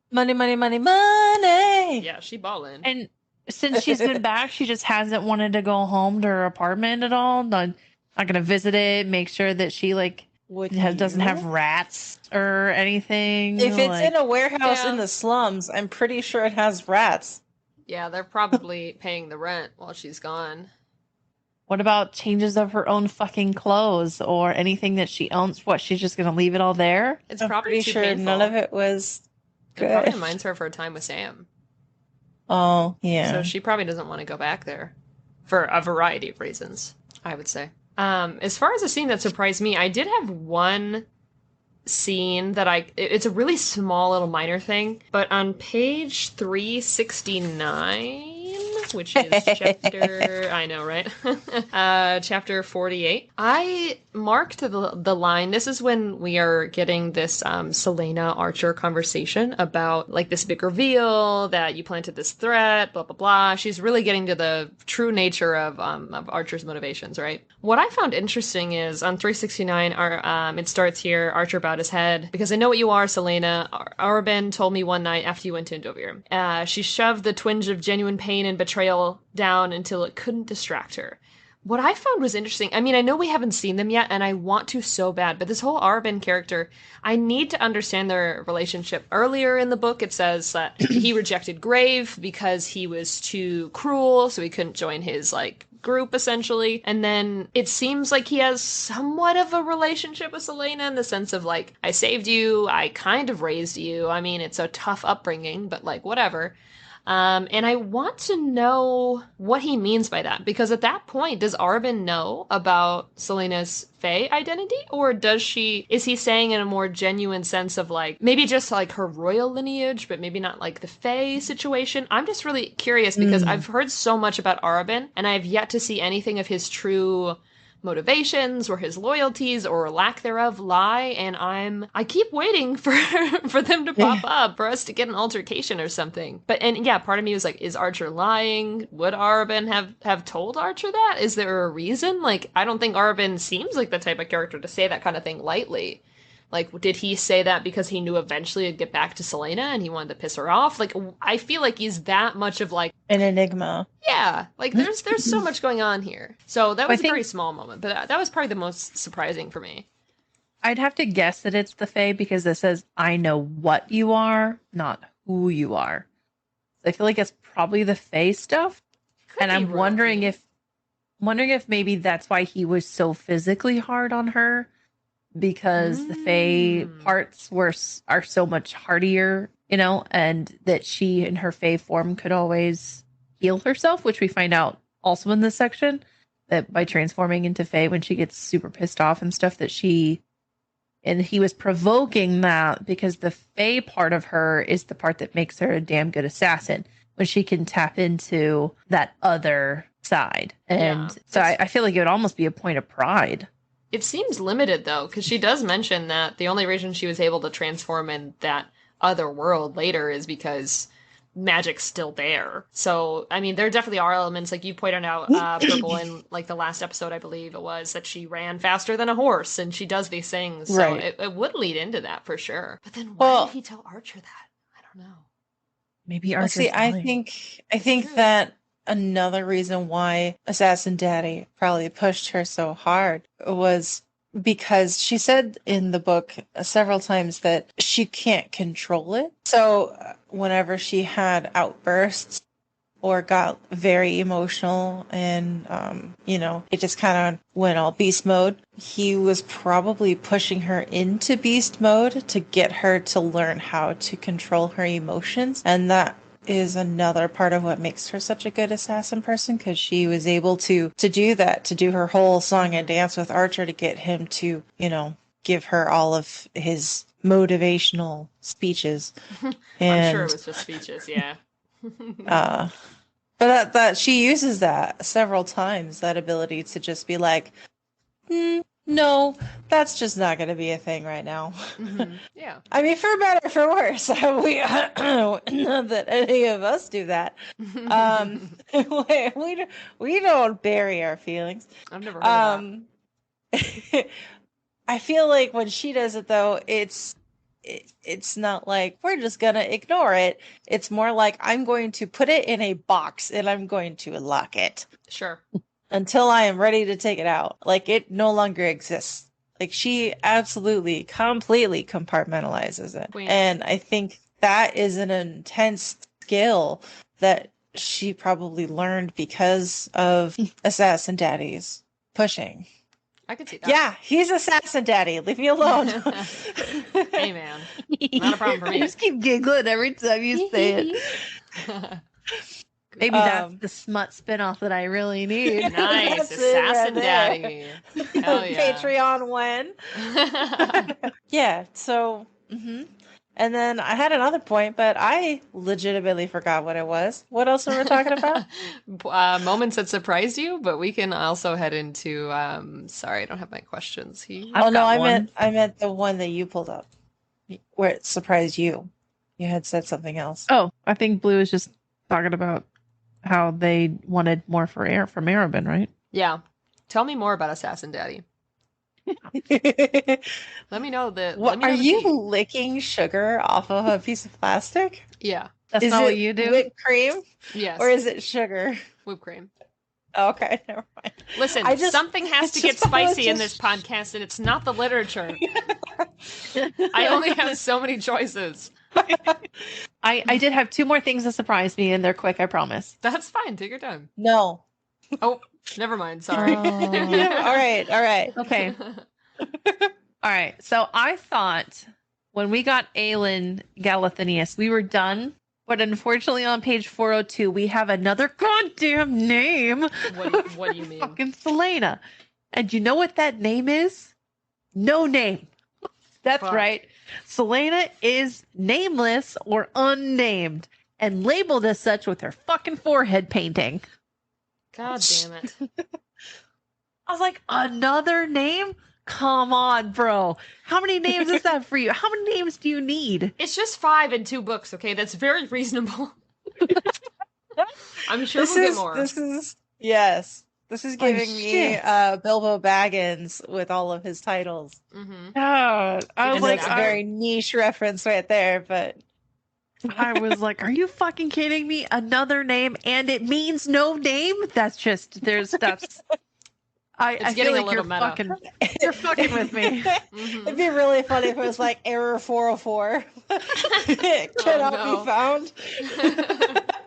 Money, money, money, money. Yeah, she ballin'. And since she's been back, she just hasn't wanted to go home to her apartment at all. Not gonna visit it, make sure that she doesn't have rats or anything. If it's in a warehouse in the slums, I'm pretty sure it has rats. Yeah, they're probably paying the rent while she's gone. What about changes of her own fucking clothes or anything that she owns? What, she's just gonna leave it all there? It's probably pretty sure painful. None of it was good. It probably reminds her of her time with Sam. Oh, yeah. So she probably doesn't want to go back there for a variety of reasons, I would say. As far as a scene that surprised me, I did have one scene that it's a really small little minor thing, but on page 369, which is chapter, I know, right? Chapter 48. I marked the line. This is when we are getting this Selena Archer conversation about like this big reveal that you planted this threat, blah, blah, blah. She's really getting to the true nature of Archer's motivations, right? What I found interesting is on 369, it starts here, Archer bowed his head. Because I know what you are, Selena. Arben told me one night after you went to Indovir. She shoved the twinge of genuine pain and betrayal down until it couldn't distract her. What I found was interesting, I mean, I know we haven't seen them yet, and I want to so bad, but this whole Arben character, I need to understand their relationship. Earlier in the book, it says that he rejected Grave because he was too cruel, so he couldn't join his, like, group, essentially. And then it seems like he has somewhat of a relationship with Selena in the sense of, like, I saved you, I kind of raised you. I mean, it's a tough upbringing, but, like, whatever. And I want to know what he means by that, because at that point, does Arben know about Selena's Fae identity, or is he saying in a more genuine sense of like, maybe just like her royal lineage, but maybe not like the Fae situation? I'm just really curious because I've heard so much about Arben, and I've yet to see anything of his true motivations or his loyalties or lack thereof lie, and I keep waiting for them to pop up for us to get an altercation or something. And part of me was like, is Archer lying? Would Arben have told Archer that? Is there a reason? Like, I don't think Arben seems like the type of character to say that kind of thing lightly. Like, did he say that because he knew eventually it'd get back to Selena and he wanted to piss her off? Like, I feel like he's that much of like an enigma. Yeah, like there's so much going on here. So that was a very small moment, but that was probably the most surprising for me. I'd have to guess that it's the Fae because it says, I know what you are, not who you are. So I feel like it's probably the Fae stuff. And I'm wondering if maybe that's why he was so physically hard on her, because the Fae parts are so much hardier, and that she in her Fae form could always heal herself, which we find out also in this section, that by transforming into Fae when she gets super pissed off and stuff, and he was provoking that because the Fae part of her is the part that makes her a damn good assassin when she can tap into that other side. And so I feel like it would almost be a point of pride. It seems limited, though, because she does mention that the only reason she was able to transform in that other world later is because magic's still there. So, I mean, there definitely are elements, like you pointed out, Purple, in like the last episode, I believe it was, that she ran faster than a horse, and she does these things. So right. it would lead into that for sure. But then why did he tell Archer that? I don't know. Maybe Archer's I think that another reason why Assassin Daddy probably pushed her so hard was because she said in the book several times that she can't control it. So whenever she had outbursts or got very emotional and, it just kind of went all beast mode, he was probably pushing her into beast mode to get her to learn how to control her emotions. And that is another part of what makes her such a good assassin person, because she was able to do that, to do her whole song and dance with Archer to get him to, give her all of his motivational speeches. And, I'm sure it was just speeches, yeah. But that she uses that several times, that ability to just be like, no, that's just not going to be a thing right now. Mm-hmm. Yeah. I mean, for better or for worse, we not that any of us do that. We don't bury our feelings. I've never heard of that. I feel like when she does it, though, it's not like we're just gonna ignore it. It's more like I'm going to put it in a box and I'm going to lock it. Sure. Until I am ready to take it out. Like, it no longer exists. Like, she absolutely, completely compartmentalizes it. Queen. And I think that is an intense skill that she probably learned because of Assassin Daddy's pushing. I could see that. Yeah, he's Assassin Daddy. Leave me alone. Hey, man. Not a problem for me. You just keep giggling every time you say it. Maybe that's the smut spinoff that I really need. Nice. Assassin Daddy. Hell yeah. Patreon when. Yeah, so... Mm-hmm. And then I had another point, but I legitimately forgot what it was. What else were we talking about? Moments that surprised you, but we can also head into sorry, I don't have my questions here. Oh no, I meant the one that you pulled up where it surprised you. You had said something else. Oh, I think Blue is just talking about how they wanted more from Arabin, right? Yeah. Tell me more about Assassin Daddy. Let me know the. Are you licking sugar off of a piece of plastic? Yeah. That's not what you do? Whipped cream? Yes. Or is it sugar? Whipped cream. Okay, never mind. Listen, something has to get spicy in this podcast, and it's not the literature. I only have so many choices. I did have 2 more things that surprised me, and they're quick, I promise. That's fine. Take your time. No. Oh, never mind. Sorry. All right. Okay. All right. So I thought when we got Aelin Galathinius, we were done. But unfortunately, on page 402, we have another goddamn name. What do you mean? Fucking Selena. And you know what that name is? No name. That's right. Selena is nameless or unnamed and labeled as such with her fucking forehead painting. God damn it. I was like, another name? Come on, bro. How many names is that for you? How many names do you need? It's just 5 in 2 books, okay? That's very reasonable. I'm sure we'll get more. This is giving me Bilbo Baggins with all of his titles. Mm-hmm. I was like, that's a very niche reference right there, but I was like, are you fucking kidding me? Another name and it means no name? That's I feel like you're fucking with me. Mm-hmm. It'd be really funny if it was like error 404. It cannot be found.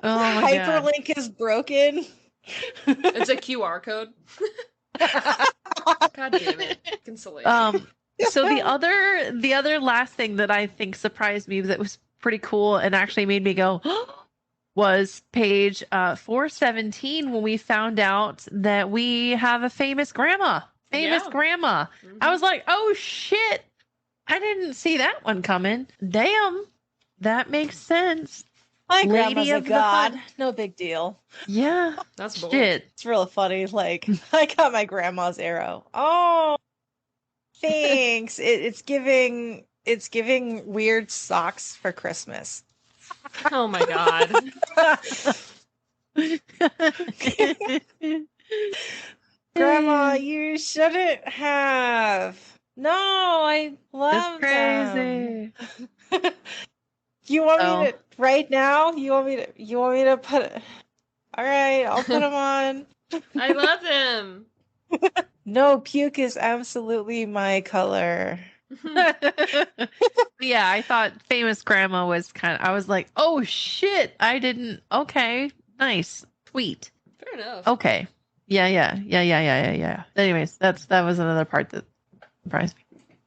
Hyperlink is broken. It's a QR code. God damn it. Consolation. So the other last thing that I think surprised me that was pretty cool and actually made me go was page 417 when we found out that we have a famous grandma. Grandma. Mm-hmm. I was like, oh shit. I didn't see that one coming. Damn. That makes sense. My grandma's a god. No big deal. Yeah. That's bold. Shit. It's real funny. Like, I got my grandma's arrow. Oh, thanks. It's giving weird socks for Christmas. Oh my god. Grandma, you shouldn't have. No, I love them. You want me to right now? You want me to put it? All right, I'll put them on. I love them. No, puke is absolutely my color. Yeah, I thought famous grandma was I was like, oh shit, I didn't. Okay, nice, sweet. Fair enough. Okay, yeah. Anyways, that was another part that surprised me.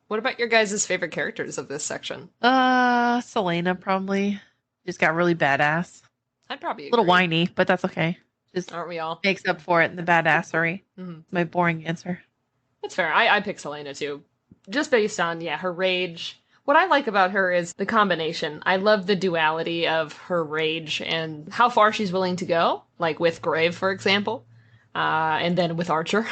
What about your guys' favorite characters of this section? Selena probably. Just got really badass. I'd probably agree. A little whiny, but that's okay. Just aren't we all? Makes up for it in the badassery. Mm-hmm. My boring answer. That's fair. I pick Selena too. Just based on, her rage. What I like about her is the combination. I love the duality of her rage and how far she's willing to go, like with Grave, for example, and then with Archer,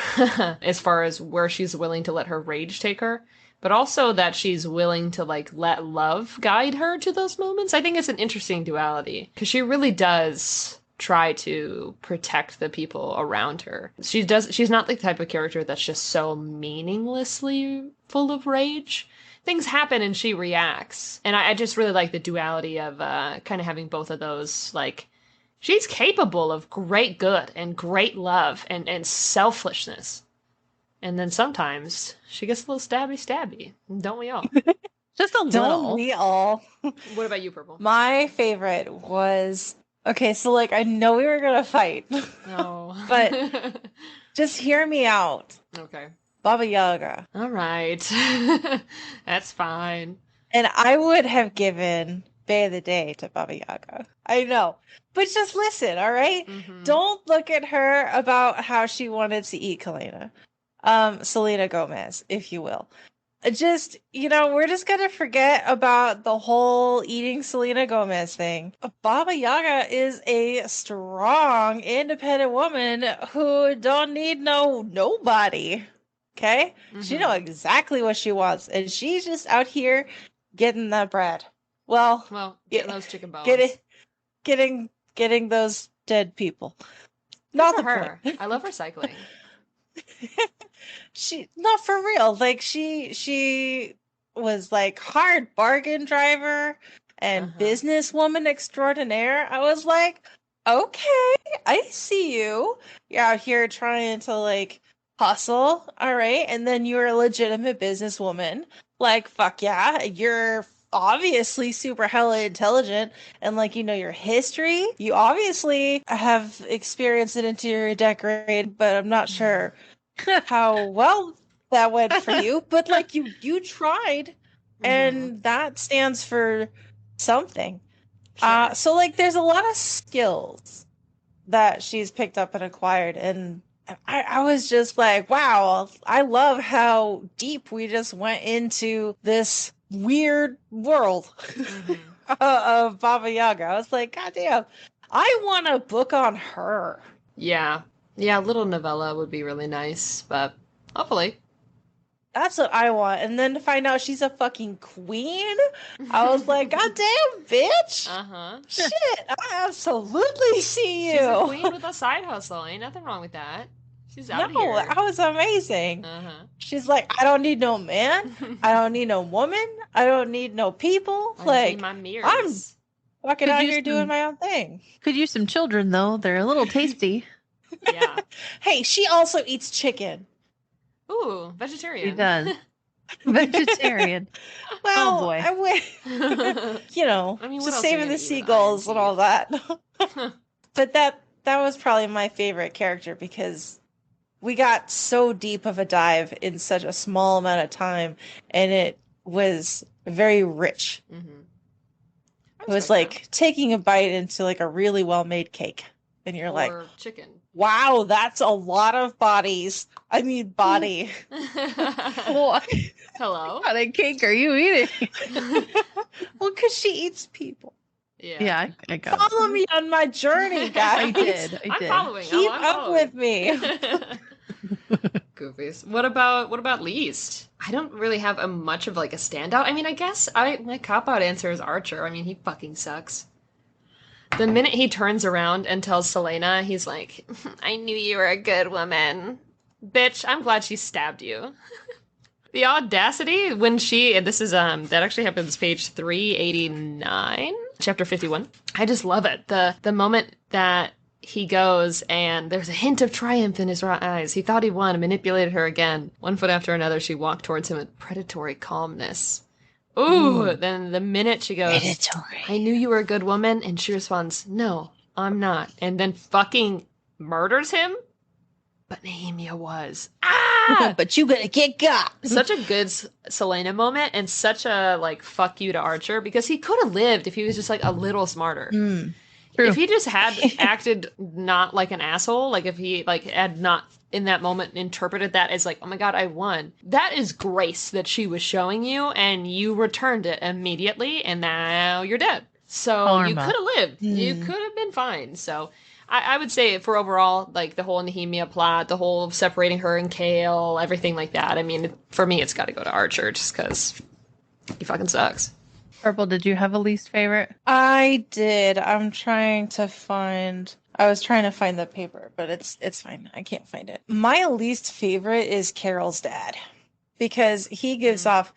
as far as where she's willing to let her rage take her, but also that she's willing to, let love guide her to those moments. I think it's an interesting duality, because she really does try to protect the people around her. She's not the type of character that's just so meaninglessly full of rage. Things happen and she reacts. And I just really like the duality of kind of having both of those. She's capable of great good and great love and selfishness. And then sometimes she gets a little stabby. Don't we all? Just a little. Don't we all? What about you, Purple? My favorite was... Okay, so I know we were gonna fight. No. But just hear me out. Okay. Baba Yaga. All right. That's fine. And I would have given Bay of the Day to Baba Yaga. I know. But just listen, all right? Mm-hmm. Don't look at her about how she wanted to eat Selena Gomez, if you will. just, we're just gonna forget about the whole eating Selena Gomez thing. Baba Yaga is a strong, independent woman who don't need nobody. Okay? She know exactly what she wants, and she's just out here getting that bread. Well, getting those chicken bones. Getting those dead people. Good Not for the her. point. I love recycling. She not for real. Like she was like hard bargain driver and businesswoman extraordinaire. I was like, okay, I see you. You're out here trying to like hustle, all right, and then you're a legitimate businesswoman. Like, fuck yeah, you're obviously super hella intelligent and like your history. You obviously have experienced in interior decorating, but I'm not sure how well that went for you, but like you tried, and that stands for something. Sure. So like there's a lot of skills that she's picked up and acquired, and I was just like, wow, I love how deep we just went into this weird world of Baba Yaga. I was like, god damn, I want a book on her. Yeah, a little novella would be really nice, but hopefully. That's what I want. And then to find out she's a fucking queen, I was like, god damn, bitch. Shit, I absolutely see you. She's a queen with a side hustle. Ain't nothing wrong with that. She's out here. No, that was amazing. She's like, I don't need no man. I don't need no woman. I don't need no people. Like, my mirrors. I'm fucking out here doing my own thing. Could use some children, though. They're a little tasty. Yeah. Hey, she also eats chicken. Ooh, vegetarian. She does. Vegetarian. Well, oh boy. I wish, I mean, just saving the seagulls and all that. But that was probably my favorite character because we got so deep of a dive in such a small amount of time, and it was very rich. It was like taking a bite into like a really well-made cake, and you're like, chicken. Wow, that's a lot of bodies. I mean, body. What? Hello? What kind of cake are you eating? Well, because she eats people. Yeah, I got Follow me on my journey, guys. I did. I'm following. Keep I'm up following. with me. Goofies. What about least? I don't really have much of like a standout. I mean, I guess my cop-out answer is Archer. I mean, he fucking sucks. The minute he turns around and tells Selena, he's like, I knew you were a good woman. Bitch, I'm glad she stabbed you. The audacity when and this is, that actually happens page 389, chapter 51. I just love it. The moment that he goes and there's a hint of triumph in his eyes. He thought he won and manipulated her again. One foot after another, she walked towards him with predatory calmness. Ooh, then the minute she goes, I knew you were a good woman, and she responds, no, I'm not, and then fucking murders him? But Nehemia was. But you gonna get got. Such a good Selena moment, and such a, like, fuck you to Archer, because he could have lived if he was just, like, a little smarter. True. If he just had acted not like an asshole, like, if he, like, had not in that moment interpreted that as like, oh my god, I won. That is grace that she was showing you, and you returned it immediately, and now you're dead. So Karma. You could have lived. You could have been fine. So I would say for overall, like the whole Nehemia plot, the whole separating her and Kale, everything like that. I mean, for me, it's got to go to Archer just because he fucking sucks. Purple, did you have a least favorite? I did. I was trying to find the paper, but it's fine. I can't find it. My least favorite is Carol's dad because he gives off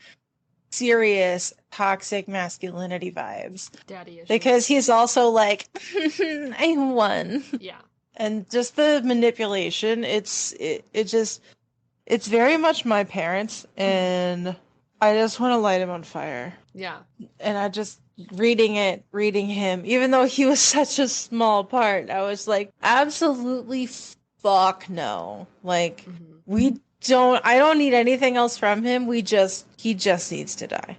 serious toxic masculinity vibes. Daddy issues. Because he's also like, I won. Yeah. And just the manipulation, it's very much my parents, and I just want to light him on fire. Yeah. And I just reading him, even though he was such a small part, I was like, absolutely fuck no. Like, I don't need anything else from him. he just needs to die.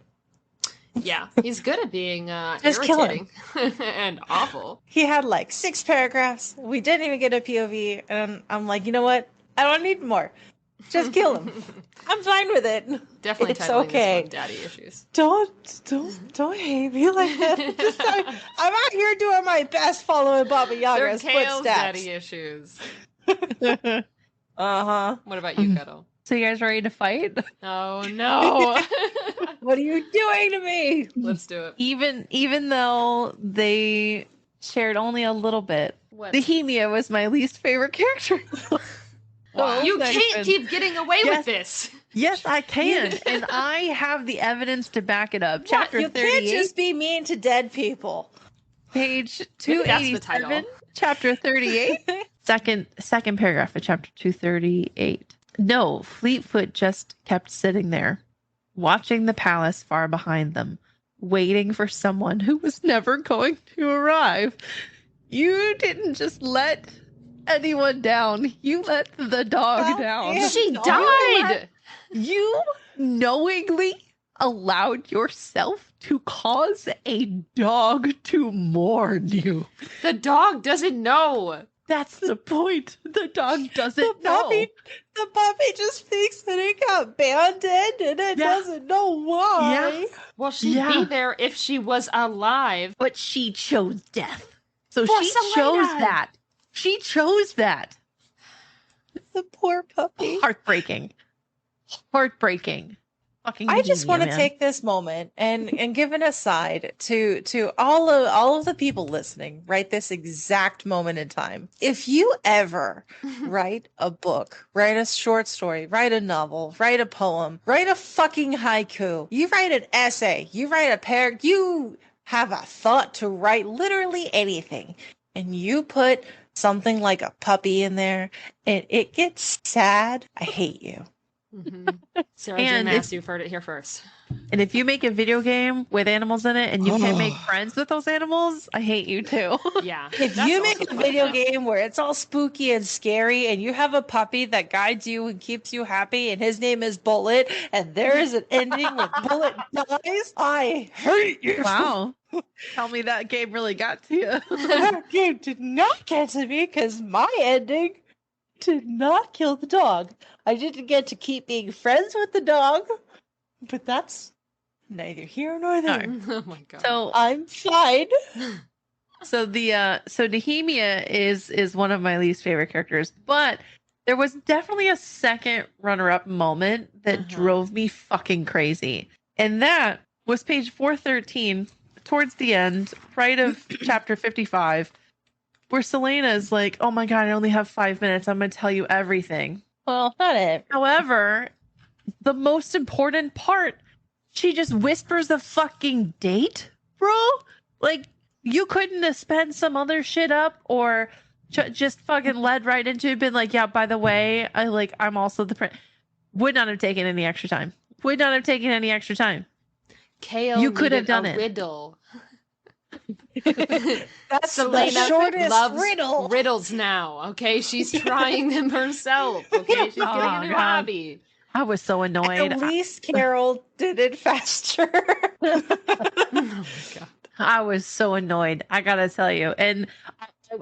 Yeah, he's good at being irritating and awful. He had like 6 paragraphs. We didn't even get a POV, and I'm like, you know what? I don't need more. Just kill him. I'm fine with it. Definitely it's titling okay. this one Daddy Issues. Don't hate me like that. I'm out here doing my best following Baba Yaga's They're Kale's footsteps. Daddy Issues. Uh-huh. What about you, Cuddle? So you guys ready to fight? Oh no. What are you doing to me? Let's do it. Even though they shared only a little bit, What? Nehemia was my least favorite character. Wow. You can't keep getting away with this. Yes, I can. And I have the evidence to back it up. Chapter You 38. can't just be mean to dead people. Page Maybe that's the title. 287. Chapter 38. second paragraph of chapter 238. No, Fleetfoot just kept sitting there, watching the palace far behind them, waiting for someone who was never going to arrive. You didn't just let anyone down. You let the dog down. Yeah, She died. You knowingly allowed yourself to cause a dog to mourn you. The dog doesn't know. That's the point. The dog doesn't know. The puppy just thinks that it got abandoned and it doesn't know why. Yeah. Well, she'd be there if she was alive. But she chose death. So For she Selena. chose that. She chose that. The poor puppy. Heartbreaking. Fucking I just want to man. take this moment and give an aside to all of the people listening right this exact moment in time. If you ever write a book, write a short story, write a novel, write a poem, write a fucking haiku, you write an essay, you write a paragraph, you have a thought to write literally anything, and you put something like a puppy in there and it gets sad, I hate you. Mm-hmm. Sarah J. Maas, you've heard it here first. And if you make a video game with animals in it and you can't make friends with those animals, I hate you too. Yeah. If you make a video game where it's all spooky and scary and you have a puppy that guides you and keeps you happy and his name is Bullet and there is an ending where Bullet dies, I hate you. Wow. Tell me that game really got to you. That game did not get to me because my ending did not kill the dog. I didn't get to keep being friends with the dog, but that's neither here nor there. Oh my god. So I'm fine. So Nehemia is one of my least favorite characters, but there was definitely a second runner-up moment that drove me fucking crazy. And that was page 413, towards the end, right of chapter 55, where Selena is like, oh my god, I only have 5 minutes. I'm going to tell you everything. Well, not it. However, the most important part, she just whispers the fucking date, bro. Like, you couldn't have sped some other shit up or just fucking led right into it, been like, yeah, by the way, I'm also the prince. Would not have taken any extra time. Kale, you could have done it. Riddle. That's Selena the shortest loves riddle. riddles now. Okay, she's trying them herself. Okay, she's getting a new hobby. I was so annoyed. At least Carol did it faster. Oh my god. I was so annoyed. I gotta tell you. And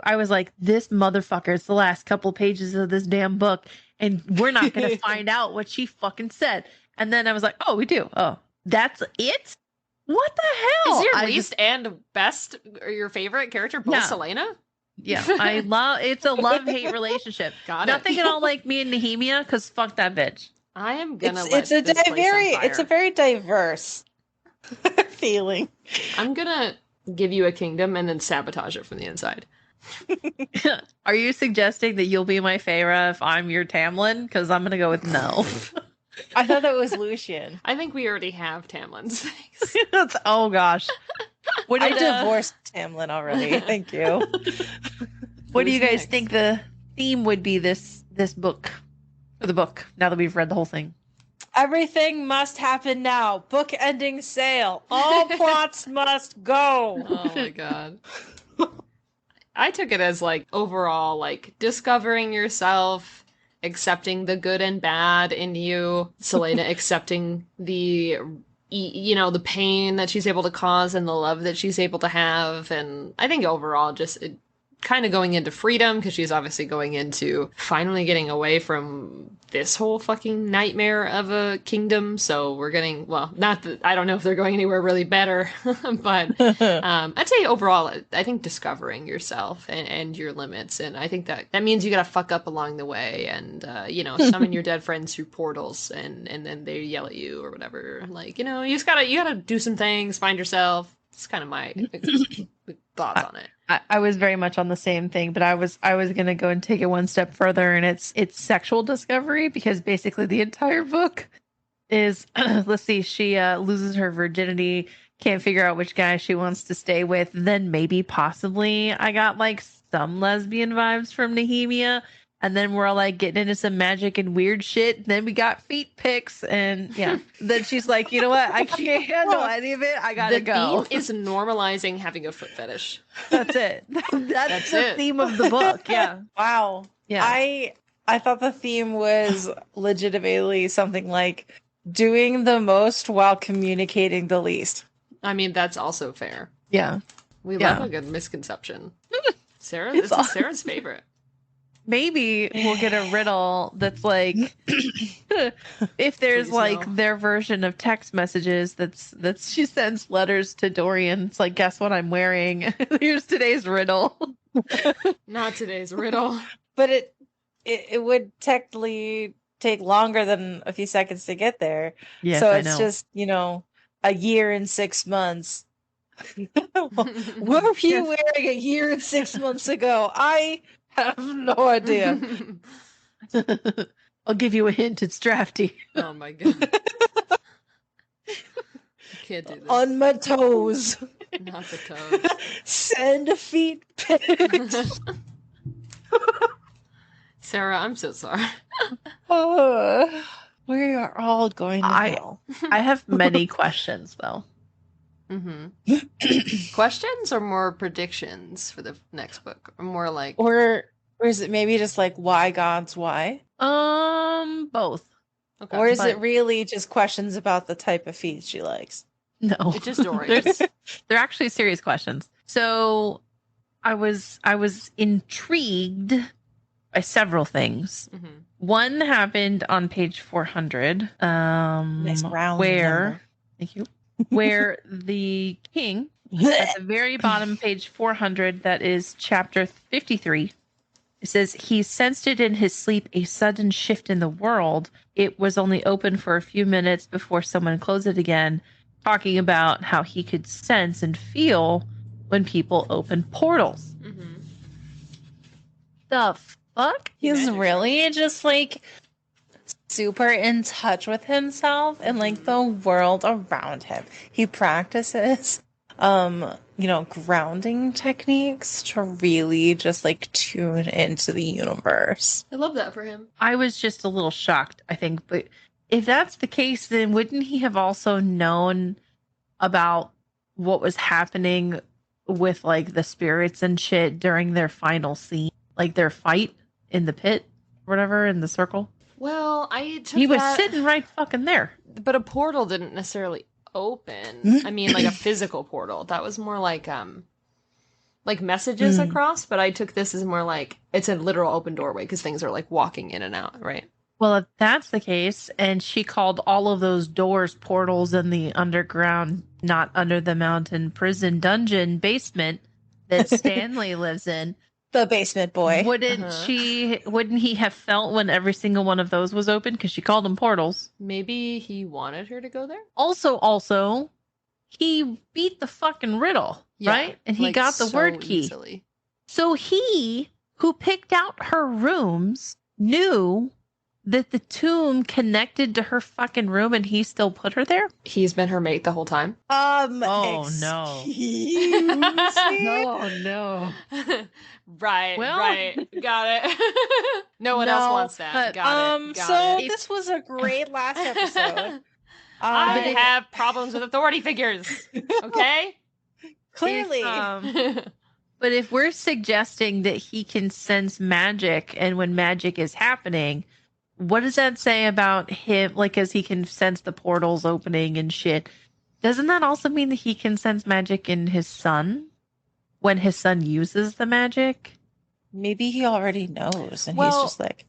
I was like, this motherfucker, it's the last couple pages of this damn book, and we're not gonna find out what she fucking said. And then I was like, oh, we do. Oh, that's it? What the hell? Is your least and best or your favorite character both Selena? Yeah, it's a love-hate relationship. Nothing at all like me and Nehemia, because fuck that bitch. I am gonna it's a very diverse feeling. I'm gonna give you a kingdom and then sabotage it from the inside. Are you suggesting that you'll be my Feyre if I'm your Tamlin? Because I'm gonna go with no. I thought that was Lucian. I think we already have Tamlin's. Oh gosh. I divorced Tamlin already. Thank you. What do you guys think the theme would be this book? For the book, now that we've read the whole thing. Everything must happen now. Book ending sale. All plots must go. Oh my god. I took it as overall discovering yourself, accepting the good and bad in you, Selena accepting the the pain that she's able to cause and the love that she's able to have, and I think overall just kind of going into freedom because she's obviously going into finally getting away from this whole fucking nightmare of a kingdom. So we're getting, well, not that I don't know if they're going anywhere really better, but I'd say overall, I think discovering yourself and your limits. And I think that means you got to fuck up along the way and, summon your dead friends through portals and then they yell at you or whatever. Like, you just you gotta do some things, find yourself. It's kind of my thoughts on it. I was very much on the same thing, but I was gonna go and take it one step further, and it's sexual discovery, because basically the entire book is let's see, she loses her virginity, can't figure out which guy she wants to stay with. Then maybe possibly I got like some lesbian vibes from Nehemia. And then we're all like getting into some magic and weird shit. And then we got feet pics. And yeah, then she's like, you know what? I can't handle any of it. I gotta go. The theme is normalizing having a foot fetish. That's it. That's the theme of the book. Yeah. Wow. Yeah. I thought the theme was legitimately something like doing the most while communicating the least. I mean, that's also fair. Yeah. We love a good misconception. Sarah, this is Sarah's favorite. Maybe we'll get a riddle that's like, if there's their version of text messages that's she sends letters to Dorian. It's like, guess what I'm wearing? Here's today's riddle. Not today's riddle. But it would technically take longer than a few seconds to get there. Yes, so it's just, a year and 6 months. What were you wearing a year and 6 months ago? I have no idea. I'll give you a hint. It's drafty. Oh my god. I can't do this. On my toes. Not the toes. Send feet pics. Sarah, I'm so sorry. We are all going to hell. I have many questions though. Mm-hmm. Questions or more predictions for the next book? Or more like, or is it maybe just like why God's why? Both. Okay. Or is it really just questions about the type of feet she likes? No, it's just stories. They're actually serious questions. So I was intrigued by several things. Mm-hmm. One happened on page 400. Nice round number. Thank you. Where the king, at the very bottom, page 400, that is chapter 53, it says, he sensed it in his sleep, a sudden shift in the world. It was only open for a few minutes before someone closed it again, talking about how he could sense and feel when people open portals. Mm-hmm. The fuck? He's really just like super in touch with himself and like the world around him. He practices grounding techniques to really just like tune into the universe. I love that for him. I was just a little shocked, I think, but if that's the case, then wouldn't he have also known about what was happening with like the spirits and shit during their final scene, like their fight in the pit or whatever, in the circle? Well, he was sitting right fucking there. But a portal didn't necessarily open. I mean, like a physical portal. That was more like messages across, but I took this as more like it's a literal open doorway because things are like walking in and out, right? Well, if that's the case, and she called all of those doors portals in the underground, not under the mountain prison dungeon basement that Stanley lives in, the basement boy. Wouldn't he have felt when every single one of those was open? Because she called them portals. Maybe he wanted her to go there? Also, he beat the fucking riddle, right? And he got the word key. Easily. So he, who picked out her rooms, knew that the tomb connected to her fucking room and he still put her there? He's been her mate the whole time? Oh, no. Oh, no. Right. Got it. No one else wants that. Got it. This was a great last episode. I have problems with authority figures. Okay? Clearly. But if we're suggesting that he can sense magic and when magic is happening, what does that say about him? Like, as he can sense the portals opening and shit. Doesn't that also mean that he can sense magic in his son? when his son uses the magic. Maybe he already knows, and he's Well- just like,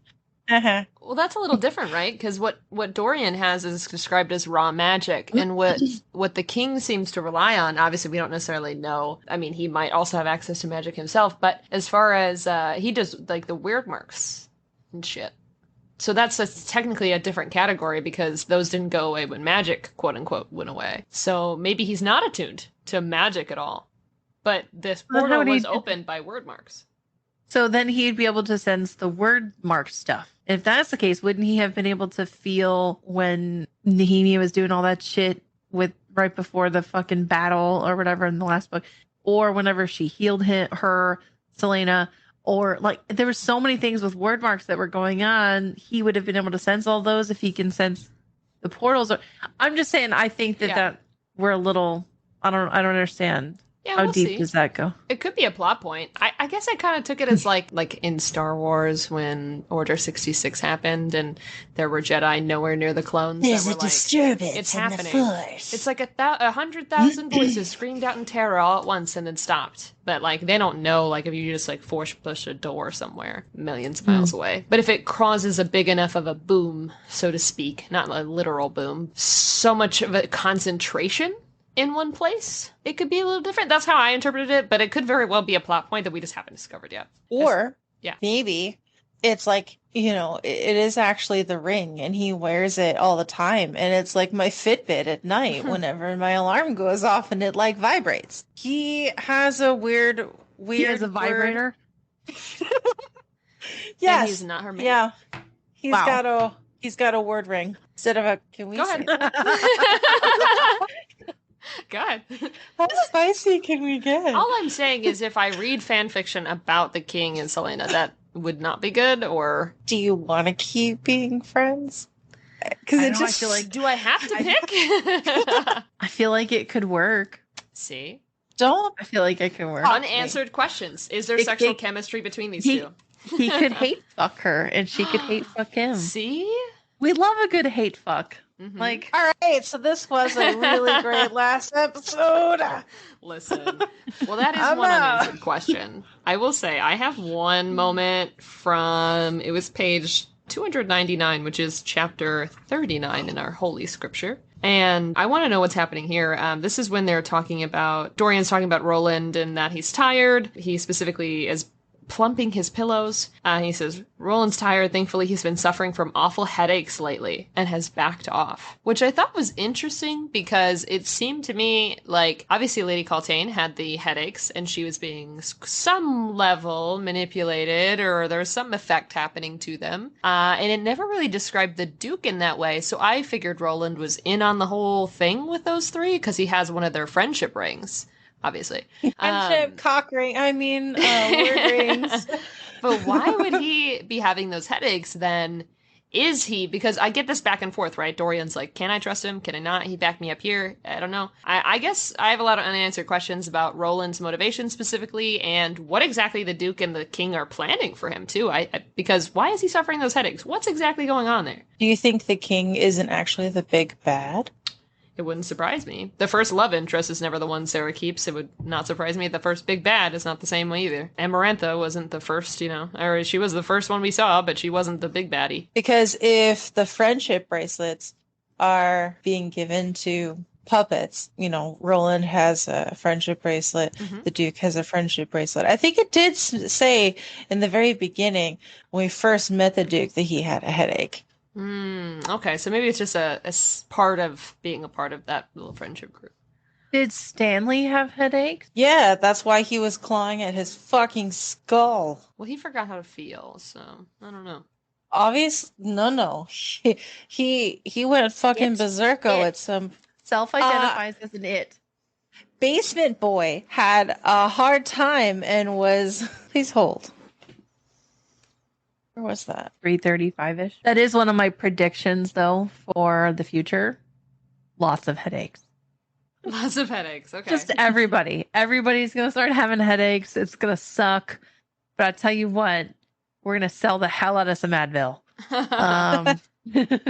uh-huh. Well, that's a little different, right? Because what Dorian has is described as raw magic, and what the king seems to rely on. Obviously, we don't necessarily know. I mean, he might also have access to magic himself, but as far as he does, like the weird marks and shit. So that's technically a different category because those didn't go away when magic, quote unquote, went away. So maybe he's not attuned to magic at all. But this portal was opened by word marks. So then he'd be able to sense the word mark stuff. If that's the case, wouldn't he have been able to feel when Nehemia was doing all that shit with right before the fucking battle or whatever in the last book, or whenever she healed her, Selena, or like there were so many things with word marks that were going on. He would have been able to sense all those if he can sense the portals. I'm just saying, I think that we're a little. I don't understand. Yeah, How we'll deep see. does that go? It could be a plot point. I guess I kind of took it as like in Star Wars when Order 66 happened and there were Jedi nowhere near the clones. There's that a were like, disturbance it's in happening. the Force. It's like 100,000 voices screamed out in terror all at once and then stopped. But like they don't know like if you just like force push a door somewhere millions of miles away. But if it causes a big enough of a boom, so to speak, not a literal boom, so much of a concentration in one place, it could be a little different. That's how I interpreted it, but it could very well be a plot point that we just haven't discovered yet. Or maybe it's like, it is actually the ring and he wears it all the time. And it's like my Fitbit at night whenever my alarm goes off and it like vibrates. He has a weird He has a vibrator. Yes. And he's not her mate. Yeah. He's got a word ring instead of a, can we Go say ahead. that? God. How spicy can we get? All I'm saying is if I read fan fiction about the king and Selena, that would not be good, or... Do you want to keep being friends? Because I feel like, do I have to pick? I feel like it could work. See? I feel like it could work. Unanswered questions. Is there sexual chemistry between these two? He could hate fuck her, and she could hate fuck him. See? We love a good hate fuck. Mm-hmm. Like, all right, so this was a really great last episode. Listen, well, that is one unanswered question. I will say, I have one moment from, it was page 299, which is chapter 39 in our Holy Scripture. And I want to know what's happening here. This is when they're talking about, Dorian's talking about Roland and that he's tired. He specifically is plumping his pillows. He says, Roland's tired. Thankfully, he's been suffering from awful headaches lately and has backed off. Which I thought was interesting because it seemed to me like, obviously Lady Coltane had the headaches and she was being some level manipulated or there was some effect happening to them. And it never really described the Duke in that way. So I figured Roland was in on the whole thing with those three because he has one of their friendship rings. Obviously. Friendship, cock ring, word rings. But why would he be having those headaches then? Is he? Because I get this back and forth, right? Dorian's like, can I trust him? Can I not? He backed me up here. I don't know. I guess I have a lot of unanswered questions about Roland's motivation specifically and what exactly the Duke and the King are planning for him too. Because why is he suffering those headaches? What's exactly going on there? Do you think the King isn't actually the big bad? It wouldn't surprise me. The first love interest is never the one Sarah keeps. It would not surprise me. The first big bad is not the same way either. Amarantha wasn't the first, or she was the first one we saw, but she wasn't the big baddie. Because if the friendship bracelets are being given to puppets, Roland has a friendship bracelet, the Duke has a friendship bracelet. I think it did say in the very beginning when we first met the Duke that he had a headache. Okay, so maybe it's just a part of being a part of that little friendship group. Did Stanley have headaches? Yeah, that's why he was clawing at his fucking skull. Well, he forgot how to feel, so I don't know. Obviously, no. He went fucking berserko at some... Self-identifies as an it. Basement boy had a hard time and was... Please hold. Where was that? 3:35-ish. That is one of my predictions, though, for the future. Lots of headaches. Lots of headaches. Okay. Just everybody. Everybody's going to start having headaches. It's going to suck. But I tell you what, we're going to sell the hell out of some Advil.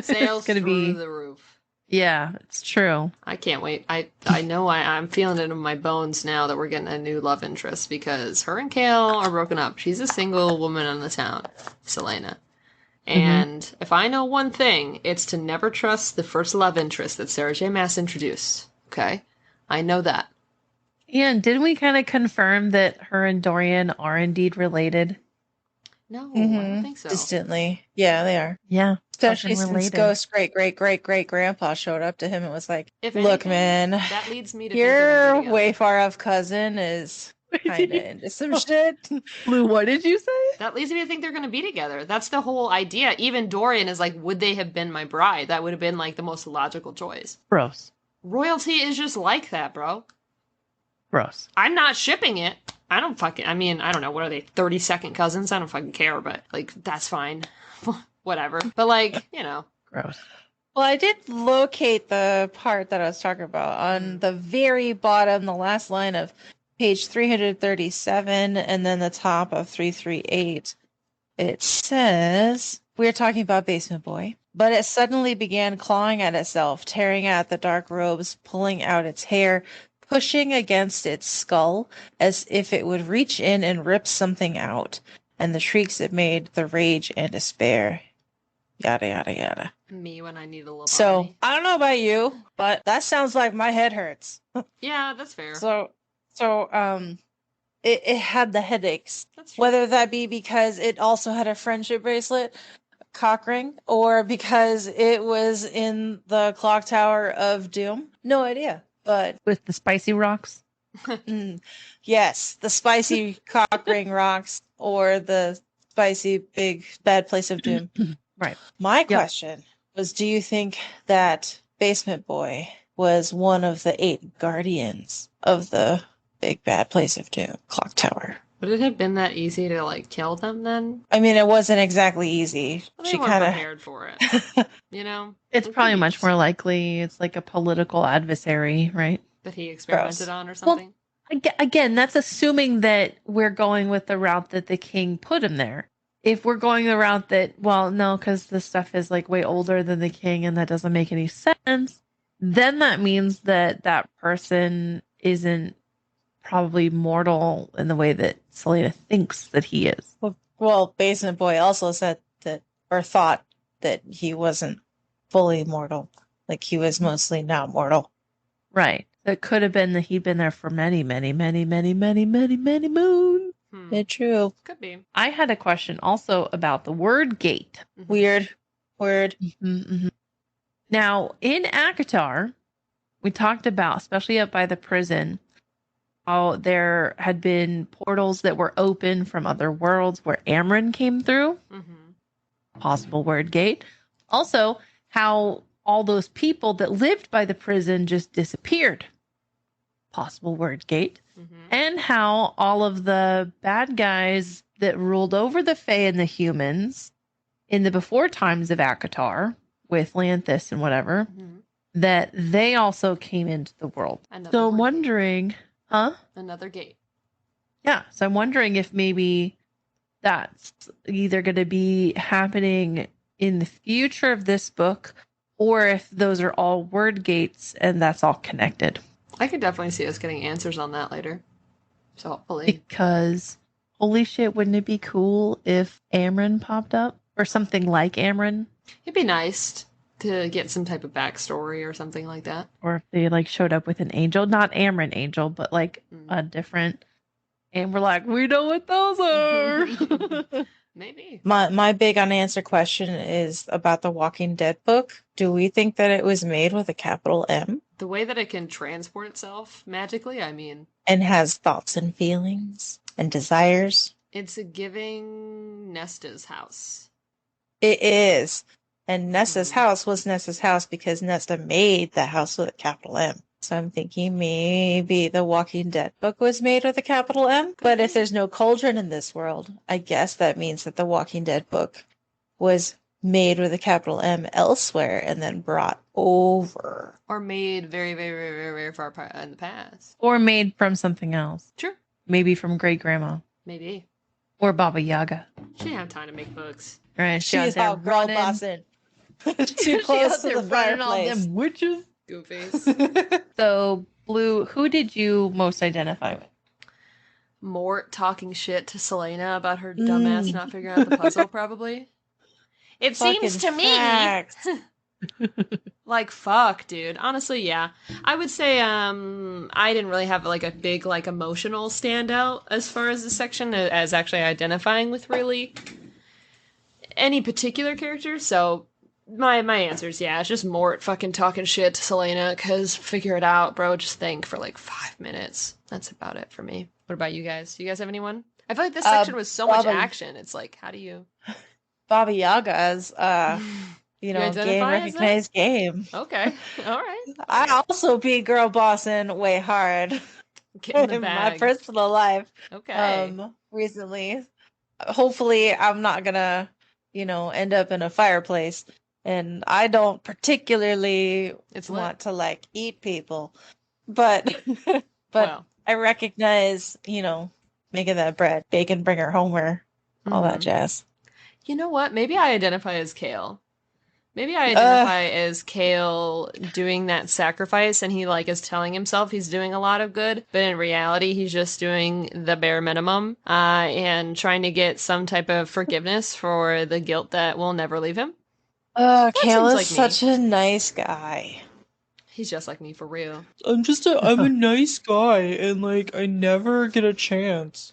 Sales going to through be the roof. Yeah, it's true. I can't wait. I know I'm feeling it in my bones now that we're getting a new love interest because her and Kale are broken up. She's a single woman in the town, Selena. And if I know one thing, it's to never trust the first love interest that Sarah J. Maas introduced. Okay? I know that. And didn't we kind of confirm that her and Dorian are indeed related? No, I don't think so. Distantly. Yeah, they are. Yeah. Especially since related. Ghost's great-great-great-great-grandpa showed up to him and was like, If look, anything, man, that leads me to think they're gonna be your together. way far off cousin is kind of into some shit. Blue, what did you say? That leads me to think they're going to be together. That's the whole idea. Even Dorian is like, would they have been my bride? That would have been like the most logical choice. Gross. Royalty is just like that, bro. Gross. I'm not shipping it. I don't know. What are they, 32nd cousins? I don't fucking care, but like, that's fine. Whatever. But like, Gross. Well, I did locate the part that I was talking about on the very bottom, the last line of page 337, and then the top of 338. It says, we're talking about Basement Boy, but it suddenly began clawing at itself, tearing at the dark robes, pulling out its hair, pushing against its skull as if it would reach in and rip something out. And the shrieks it made, the rage and despair. Yada, yada, yada. Me when I need a little So, I don't know about you, but that sounds like my head hurts. Yeah, that's fair. It had the headaches. That's true. Whether that be because it also had a friendship bracelet, cock ring, or because it was in the clock tower of doom. No idea. But with the spicy rocks. Yes, the spicy cock ring rocks or the spicy big bad place of doom. Right. My question was, do you think that Basement Boy was one of the 8 guardians of the big bad place of doom clock tower? Would it have been that easy to like kill them then? I mean, it wasn't exactly easy. Well, they She weren't kind of prepared for it. It's probably much more likely it's like a political adversary, right? That he experimented on or something. Well, again, that's assuming that we're going with the route that the king put him there. If we're going the route that, well, no, because the stuff is like way older than the king and that doesn't make any sense, then that means that that person isn't probably mortal in the way that Selena thinks that he is. Well, Basement Boy also said that, or thought that he wasn't fully mortal. Like he was mostly not mortal. Right. It could have been that he'd been there for many, many, many, many, many, many, many moons. It's true. Could be. I had a question also about the word gate. Weird. Now, in Akatar, we talked about, especially up by the prison, how there had been portals that were open from other worlds where Amryn came through. Possible word gate. Also, how all those people that lived by the prison just disappeared. Possible word gate. And how all of the bad guys that ruled over the Fae and the humans in the before times of Akatar with Lanthus and whatever, that they also came into the world. So I'm wondering, Another gate. Yeah. So I'm wondering if maybe that's either going to be happening in the future of this book or if those are all word gates and that's all connected. I could definitely see us getting answers on that later. So hopefully. Because holy shit, wouldn't it be cool if Amryn popped up or something like Amryn? It'd be nice to get some type of backstory or something like that. Or if they like showed up with an angel, not Amryn angel, but like a different, and we're like, we know what those are. Maybe. My big unanswered question is about the Walking Dead book. Do we think that it was made with a capital M? The way that it can transport itself magically, I mean. And has thoughts and feelings and desires? It's a giving Nesta's house. It is. And Nesta's house was Nesta's house because Nesta made the house with a capital M. So I'm thinking maybe the Walking Dead book was made with a capital M. But if there's no cauldron in this world, I guess that means that the Walking Dead book was made with a capital M elsewhere and then brought over. Or made very, very, very, very, very far in the past. Or made from something else. Sure. Maybe from great grandma. Maybe. Or Baba Yaga. She didn't have time to make books. Right. She's out girl bossing. Too close to the running all fireplace. them witches. Goofies. So, Blue, who did you most identify with? Mort talking shit to Selena about her dumbass not figuring out the puzzle, probably. It seems to me. Like, fuck, dude. Honestly, yeah. I would say I didn't really have like a big like emotional standout as far as the section as actually identifying with really any particular character. So my answer is yeah, it's just Mort fucking talking shit to Selena because figure it out, bro. Just think for like 5 minutes. That's about it for me. What about you guys? Do you guys have anyone? I feel like this section was so much action. It's like, how do you... Baba Yaga's, game recognized game. Okay, all right. I also be girl bossing way hard in my personal life. Okay. Recently, hopefully, I'm not gonna, end up in a fireplace. And I don't particularly want to like eat people, but well. I recognize, making that bread, bacon bringer, Homer, all that jazz. You know what? Maybe I identify as Kale. Maybe I identify as Kale doing that sacrifice, and he like is telling himself he's doing a lot of good, but in reality he's just doing the bare minimum and trying to get some type of forgiveness for the guilt that will never leave him. Kale is such a nice guy. He's just like me for real. I'm a nice guy, and like I never get a chance.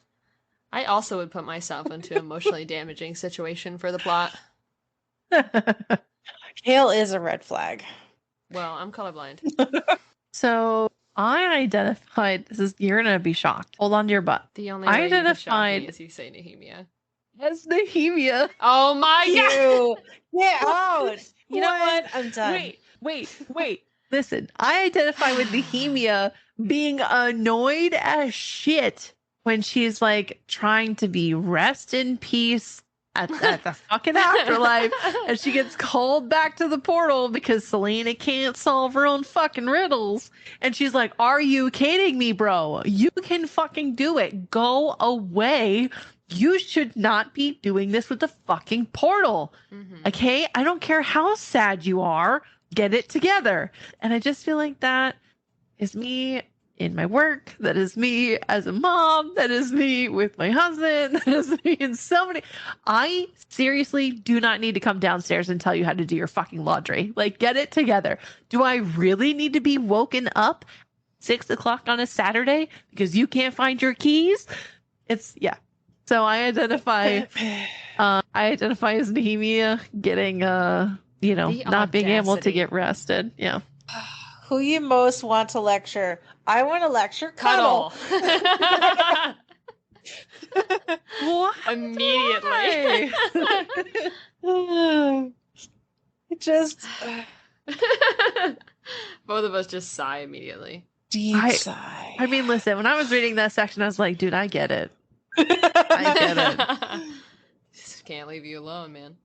I also would put myself into an emotionally damaging situation for the plot. Kale is a red flag. Well, I'm colorblind. So I identified. You're gonna be shocked. Hold on to your butt. The only way I identified you is you say Nehemia. As Nehemia. Oh my god! Get out! You know what? I'm done. Wait. Listen, I identify with Nehemia being annoyed as shit when she's like trying to be rest in peace at the fucking afterlife, and she gets called back to the portal because Selena can't solve her own fucking riddles. And she's like, "Are you kidding me, bro? You can fucking do it. Go away. You should not be doing this with the fucking portal. Okay? I don't care how sad you are. Get it together." And I just feel like that is me in my work. That is me as a mom. That is me with my husband. That is me in so many. I seriously do not need to come downstairs and tell you how to do your fucking laundry. Like, get it together. Do I really need to be woken up 6 o'clock on a Saturday because you can't find your keys? Yeah. So I identify as Nehemia getting not being able to get rested. Yeah. Who you most want to lecture? I want to lecture Cuddle. What? Immediately. Just both of us just sigh immediately. Deep sigh. I mean, listen, when I was reading that section, I was like, dude, I get it. I get it. Just can't leave you alone, man.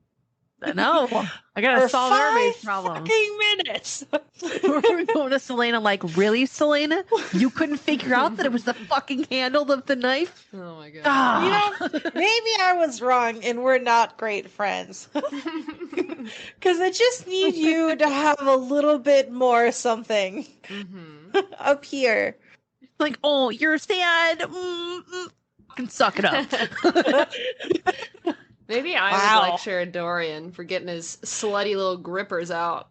No, I gotta solve everybody's problems. Fucking minutes. We're going to Selena, like, really, Selena? You couldn't figure out that it was the fucking handle of the knife? Oh my god. Maybe I was wrong and we're not great friends. Because I just need you to have a little bit more something up here. Like, oh, you're sad. Fucking suck it up. Maybe I would lecture Dorian for getting his slutty little grippers out.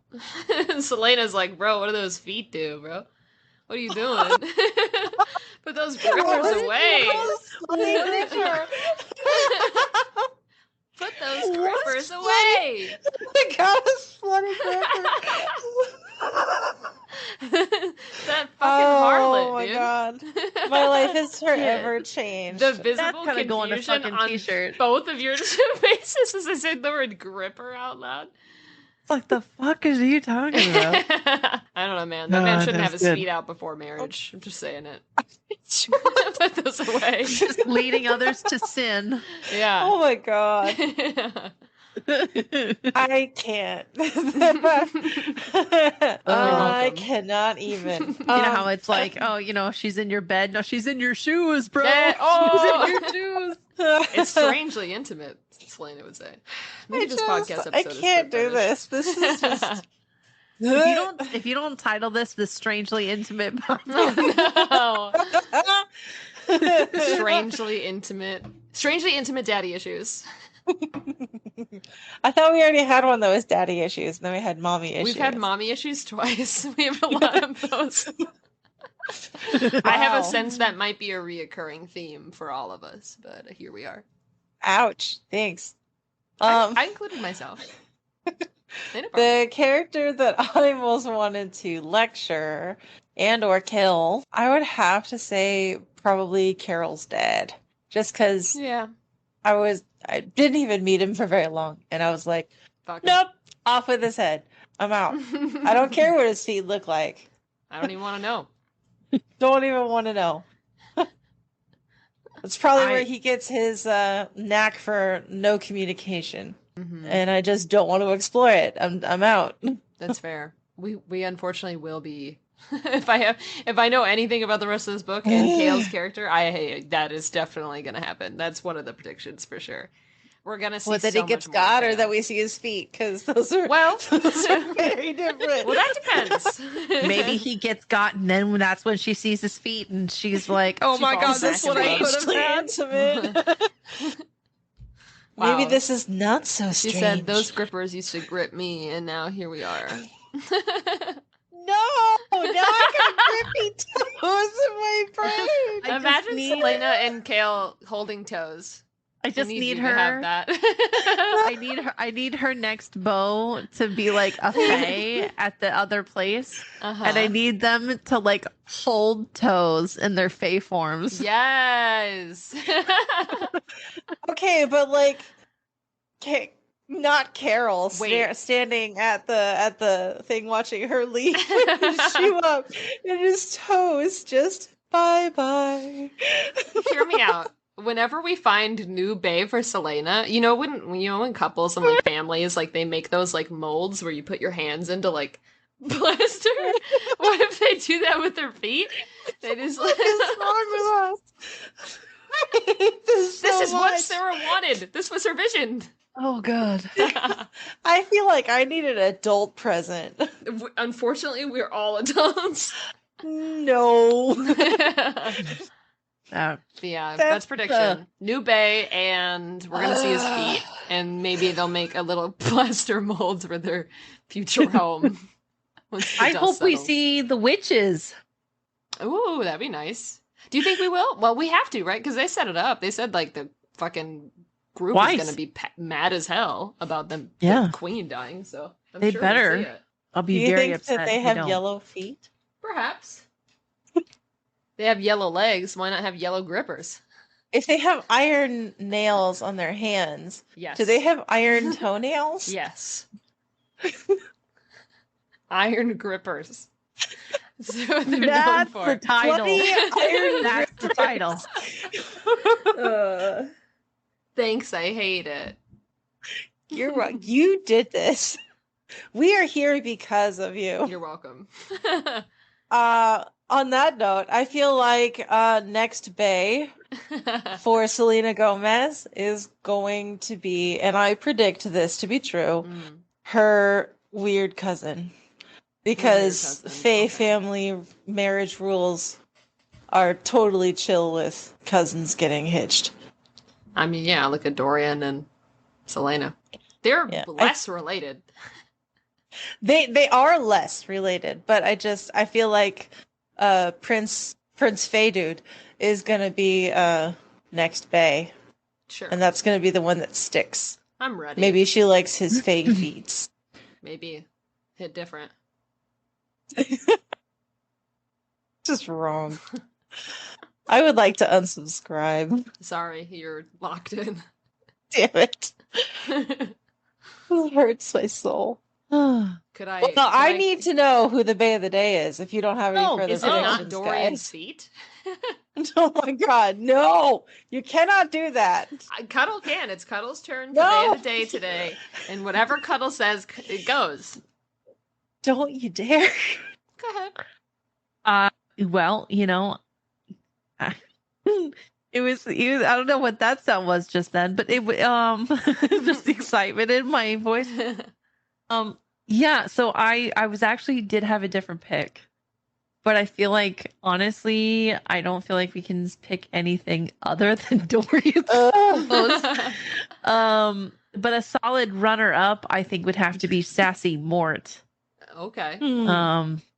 Selena's like, bro, what do those feet do, bro? What are you doing? Put those grippers away. Put those grippers away. I got a slutty gripper. That fucking harlot, oh my dude. God. My life has forever changed. The visible confusion on t-shirt. Both of your faces as I said the word gripper out loud. What the fuck are you talking about? I don't know, man. That man shouldn't have his feet out before marriage. I'm just saying it. Put those away. Just leading others to sin. Yeah. Oh my God. I can't. I cannot even. You know how it's like, oh, she's in your bed. No, she's in your shoes, bro. Yeah. She's in your shoes. It's strangely intimate, Selena would say. Maybe this podcast episode I can't do this. This is just... If you don't title this the strangely intimate podcast. Oh, no. Strangely intimate daddy issues. I thought we already had one that was daddy issues, and then we had mommy issues. We've had mommy issues twice. We have a lot of those. I have a sense that might be a reoccurring theme for all of us, but here we are. Ouch. Thanks. I included myself. The character that I most wanted to lecture and or kill, I would have to say probably Carol's dad. Just because I didn't even meet him for very long, and I was like, nope, off with his head. I'm out. I don't care what his feet look like. I don't even want to know. Don't even want to know. It's probably where he gets his knack for no communication. Mm-hmm. And I just don't want to explore it. I'm out. That's fair. We unfortunately will be. If I know anything about the rest of this book and Kale's character, that is definitely going to happen. That's one of the predictions for sure. We're gonna see that he gets God or that we see his feet, because those are very different. Well, that depends. Maybe he gets got, and then that's when she sees his feet, and she's like, "Oh my God, this is what I could have had." Wow. Maybe this is not so strange. She said those grippers used to grip me, and now here we are. No, now I got grippy toes in my brain. Imagine Selena and Kale holding toes. I just need her. Have that. I need her next bow to be like a fae at the other place, and I need them to like hold toes in their fae forms. Yes. Okay, but like, not Carol standing at the thing watching her leave shoe up, and his toes just bye bye. Hear me out. Whenever we find new bae for Selena, when couples and like families, like they make those like molds where you put your hands into like plaster. What if they do that with their feet? They just what is wrong with us? This is what Sarah wanted. This was her vision. Oh God. I feel like I need an adult present. Unfortunately, we're all adults. No. That's prediction. New bae, and we're gonna see his feet, and maybe they'll make a little plaster molds for their future home. I hope we see the witches. Ooh, that'd be nice. Do you think we will? Well, we have to, right? Because they set it up. They said like the fucking group is gonna be mad as hell about them, the queen dying. So I'm sure better. We'll see it. I'll be very upset. That they have yellow feet? Perhaps. They have yellow legs. Why not have yellow grippers? If they have iron nails on their hands, do they have iron toenails? Yes. Iron grippers. That's what they're known for. The title. That's the title. Thanks, I hate it. You're right. You did this. We are here because of you. You're welcome. On that note, I feel like next bae for Selena Gomez is going to be, and I predict this to be true, her weird cousin. Because fae family marriage rules are totally chill with cousins getting hitched. I mean, yeah, look at Dorian and Selena. They're less related. They are less related, but I feel like Prince Fae dude is gonna be next bae. Sure. And that's gonna be the one that sticks. I'm ready. Maybe she likes his fae feats. Maybe hit different. Just wrong. I would like to unsubscribe. Sorry, you're locked in. Damn it. It hurts my soul. Could I? I need to know who the bae of the day is. If you don't have any further predictions, not Dorian's feet? Oh my God, no! You cannot do that. Cuddle can. It's Cuddle's turn for bae of the day today, and whatever Cuddle says, it goes. Don't you dare! Go ahead. Well, I don't know what that sound was just then, but just the excitement in my voice. Yeah, so I was actually did have a different pick. But I feel like, honestly, I don't feel like we can pick anything other than Dorian's clothes. But a solid runner-up, I think, would have to be Sassy Mort. Okay.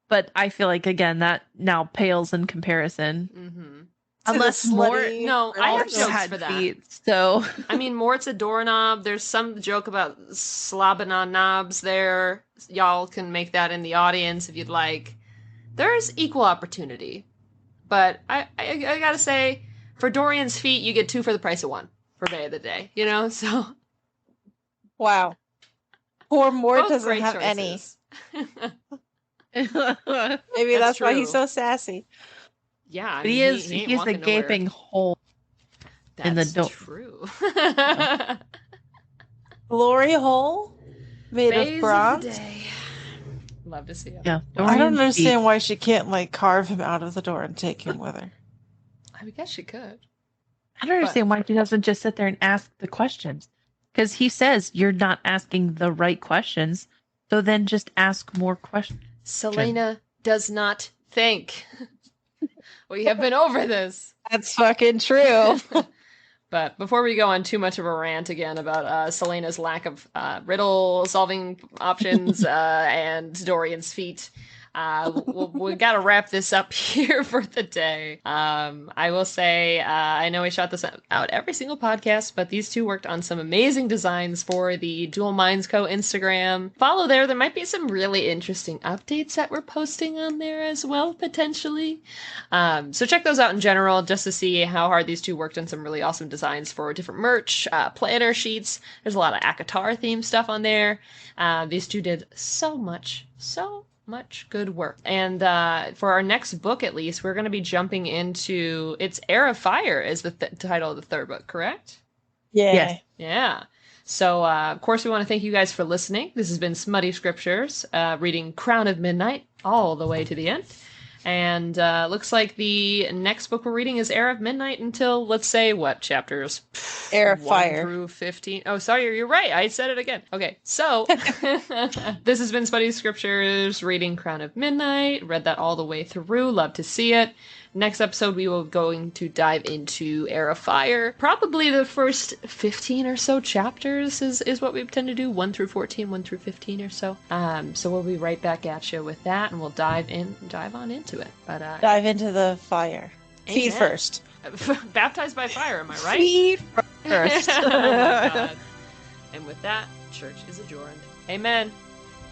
But I feel like, again, that now pales in comparison. Mm-hmm. Unless Mort No, I have jokes had for that. feet, so I mean, Mort's a doorknob. There's some joke about slobbing on knobs there. Y'all can make that in the audience if you'd like. There's equal opportunity. But I gotta say, for Dorian's feet, you get 2 for the price of 1 for Bay of the Day, you know? So. Wow. Poor Mort Both doesn't great have choices. any. Maybe that's why he's so sassy. Yeah, I but mean, he's a gaping hole in the door. That's true. Glory hole made Bays of bronze. Of the day. Love to see it. Yeah, I don't understand why she can't like carve him out of the door and take him with her. I guess she could. I don't understand why she doesn't just sit there and ask the questions. Because he says you're not asking the right questions. So then just ask more questions. Selena does not think. We have been over this. That's fucking true. But before we go on too much of a rant again about Selena's lack of riddle solving options and Dorian's feet, we got to wrap this up here for the day. I will say, I know we shot this out every single podcast, but these two worked on some amazing designs for the Dual Minds Co. Instagram. Follow there. There might be some really interesting updates that we're posting on there as well, potentially. So check those out in general, just to see how hard these two worked on some really awesome designs for different merch, planner sheets. There's a lot of Akatar themed stuff on there. These two did so much good work. And for our next book, at least, we're going to be jumping into it's Heir of Fire is the title of the third book, correct? Yeah. Yes. Yeah. So, of course, we want to thank you guys for listening. This has been Smutty Scriptures, reading Crown of Midnight all the way to the end. And looks like the next book we're reading is Heir of Midnight until, let's say, what chapters? Heir of Fire. 1 through 15. Oh, sorry, you're right. I said it again. Okay, so this has been Smutty Scriptures, reading Crown of Midnight. Read that all the way through. Love to see it. Next episode, we will going to dive into Heir of Fire. Probably the first 15 or so chapters is what we tend to do. 1 through 14, 1 through 15 or so. So we'll be right back at you with that, and we'll dive on into it. But dive into the fire. Amen. Feed first. Baptized by fire, am I right? Feed first. Oh my God. And with that, church is adjourned. Amen.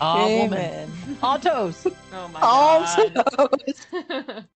Amen. Amen. Autos. Oh my God. Also.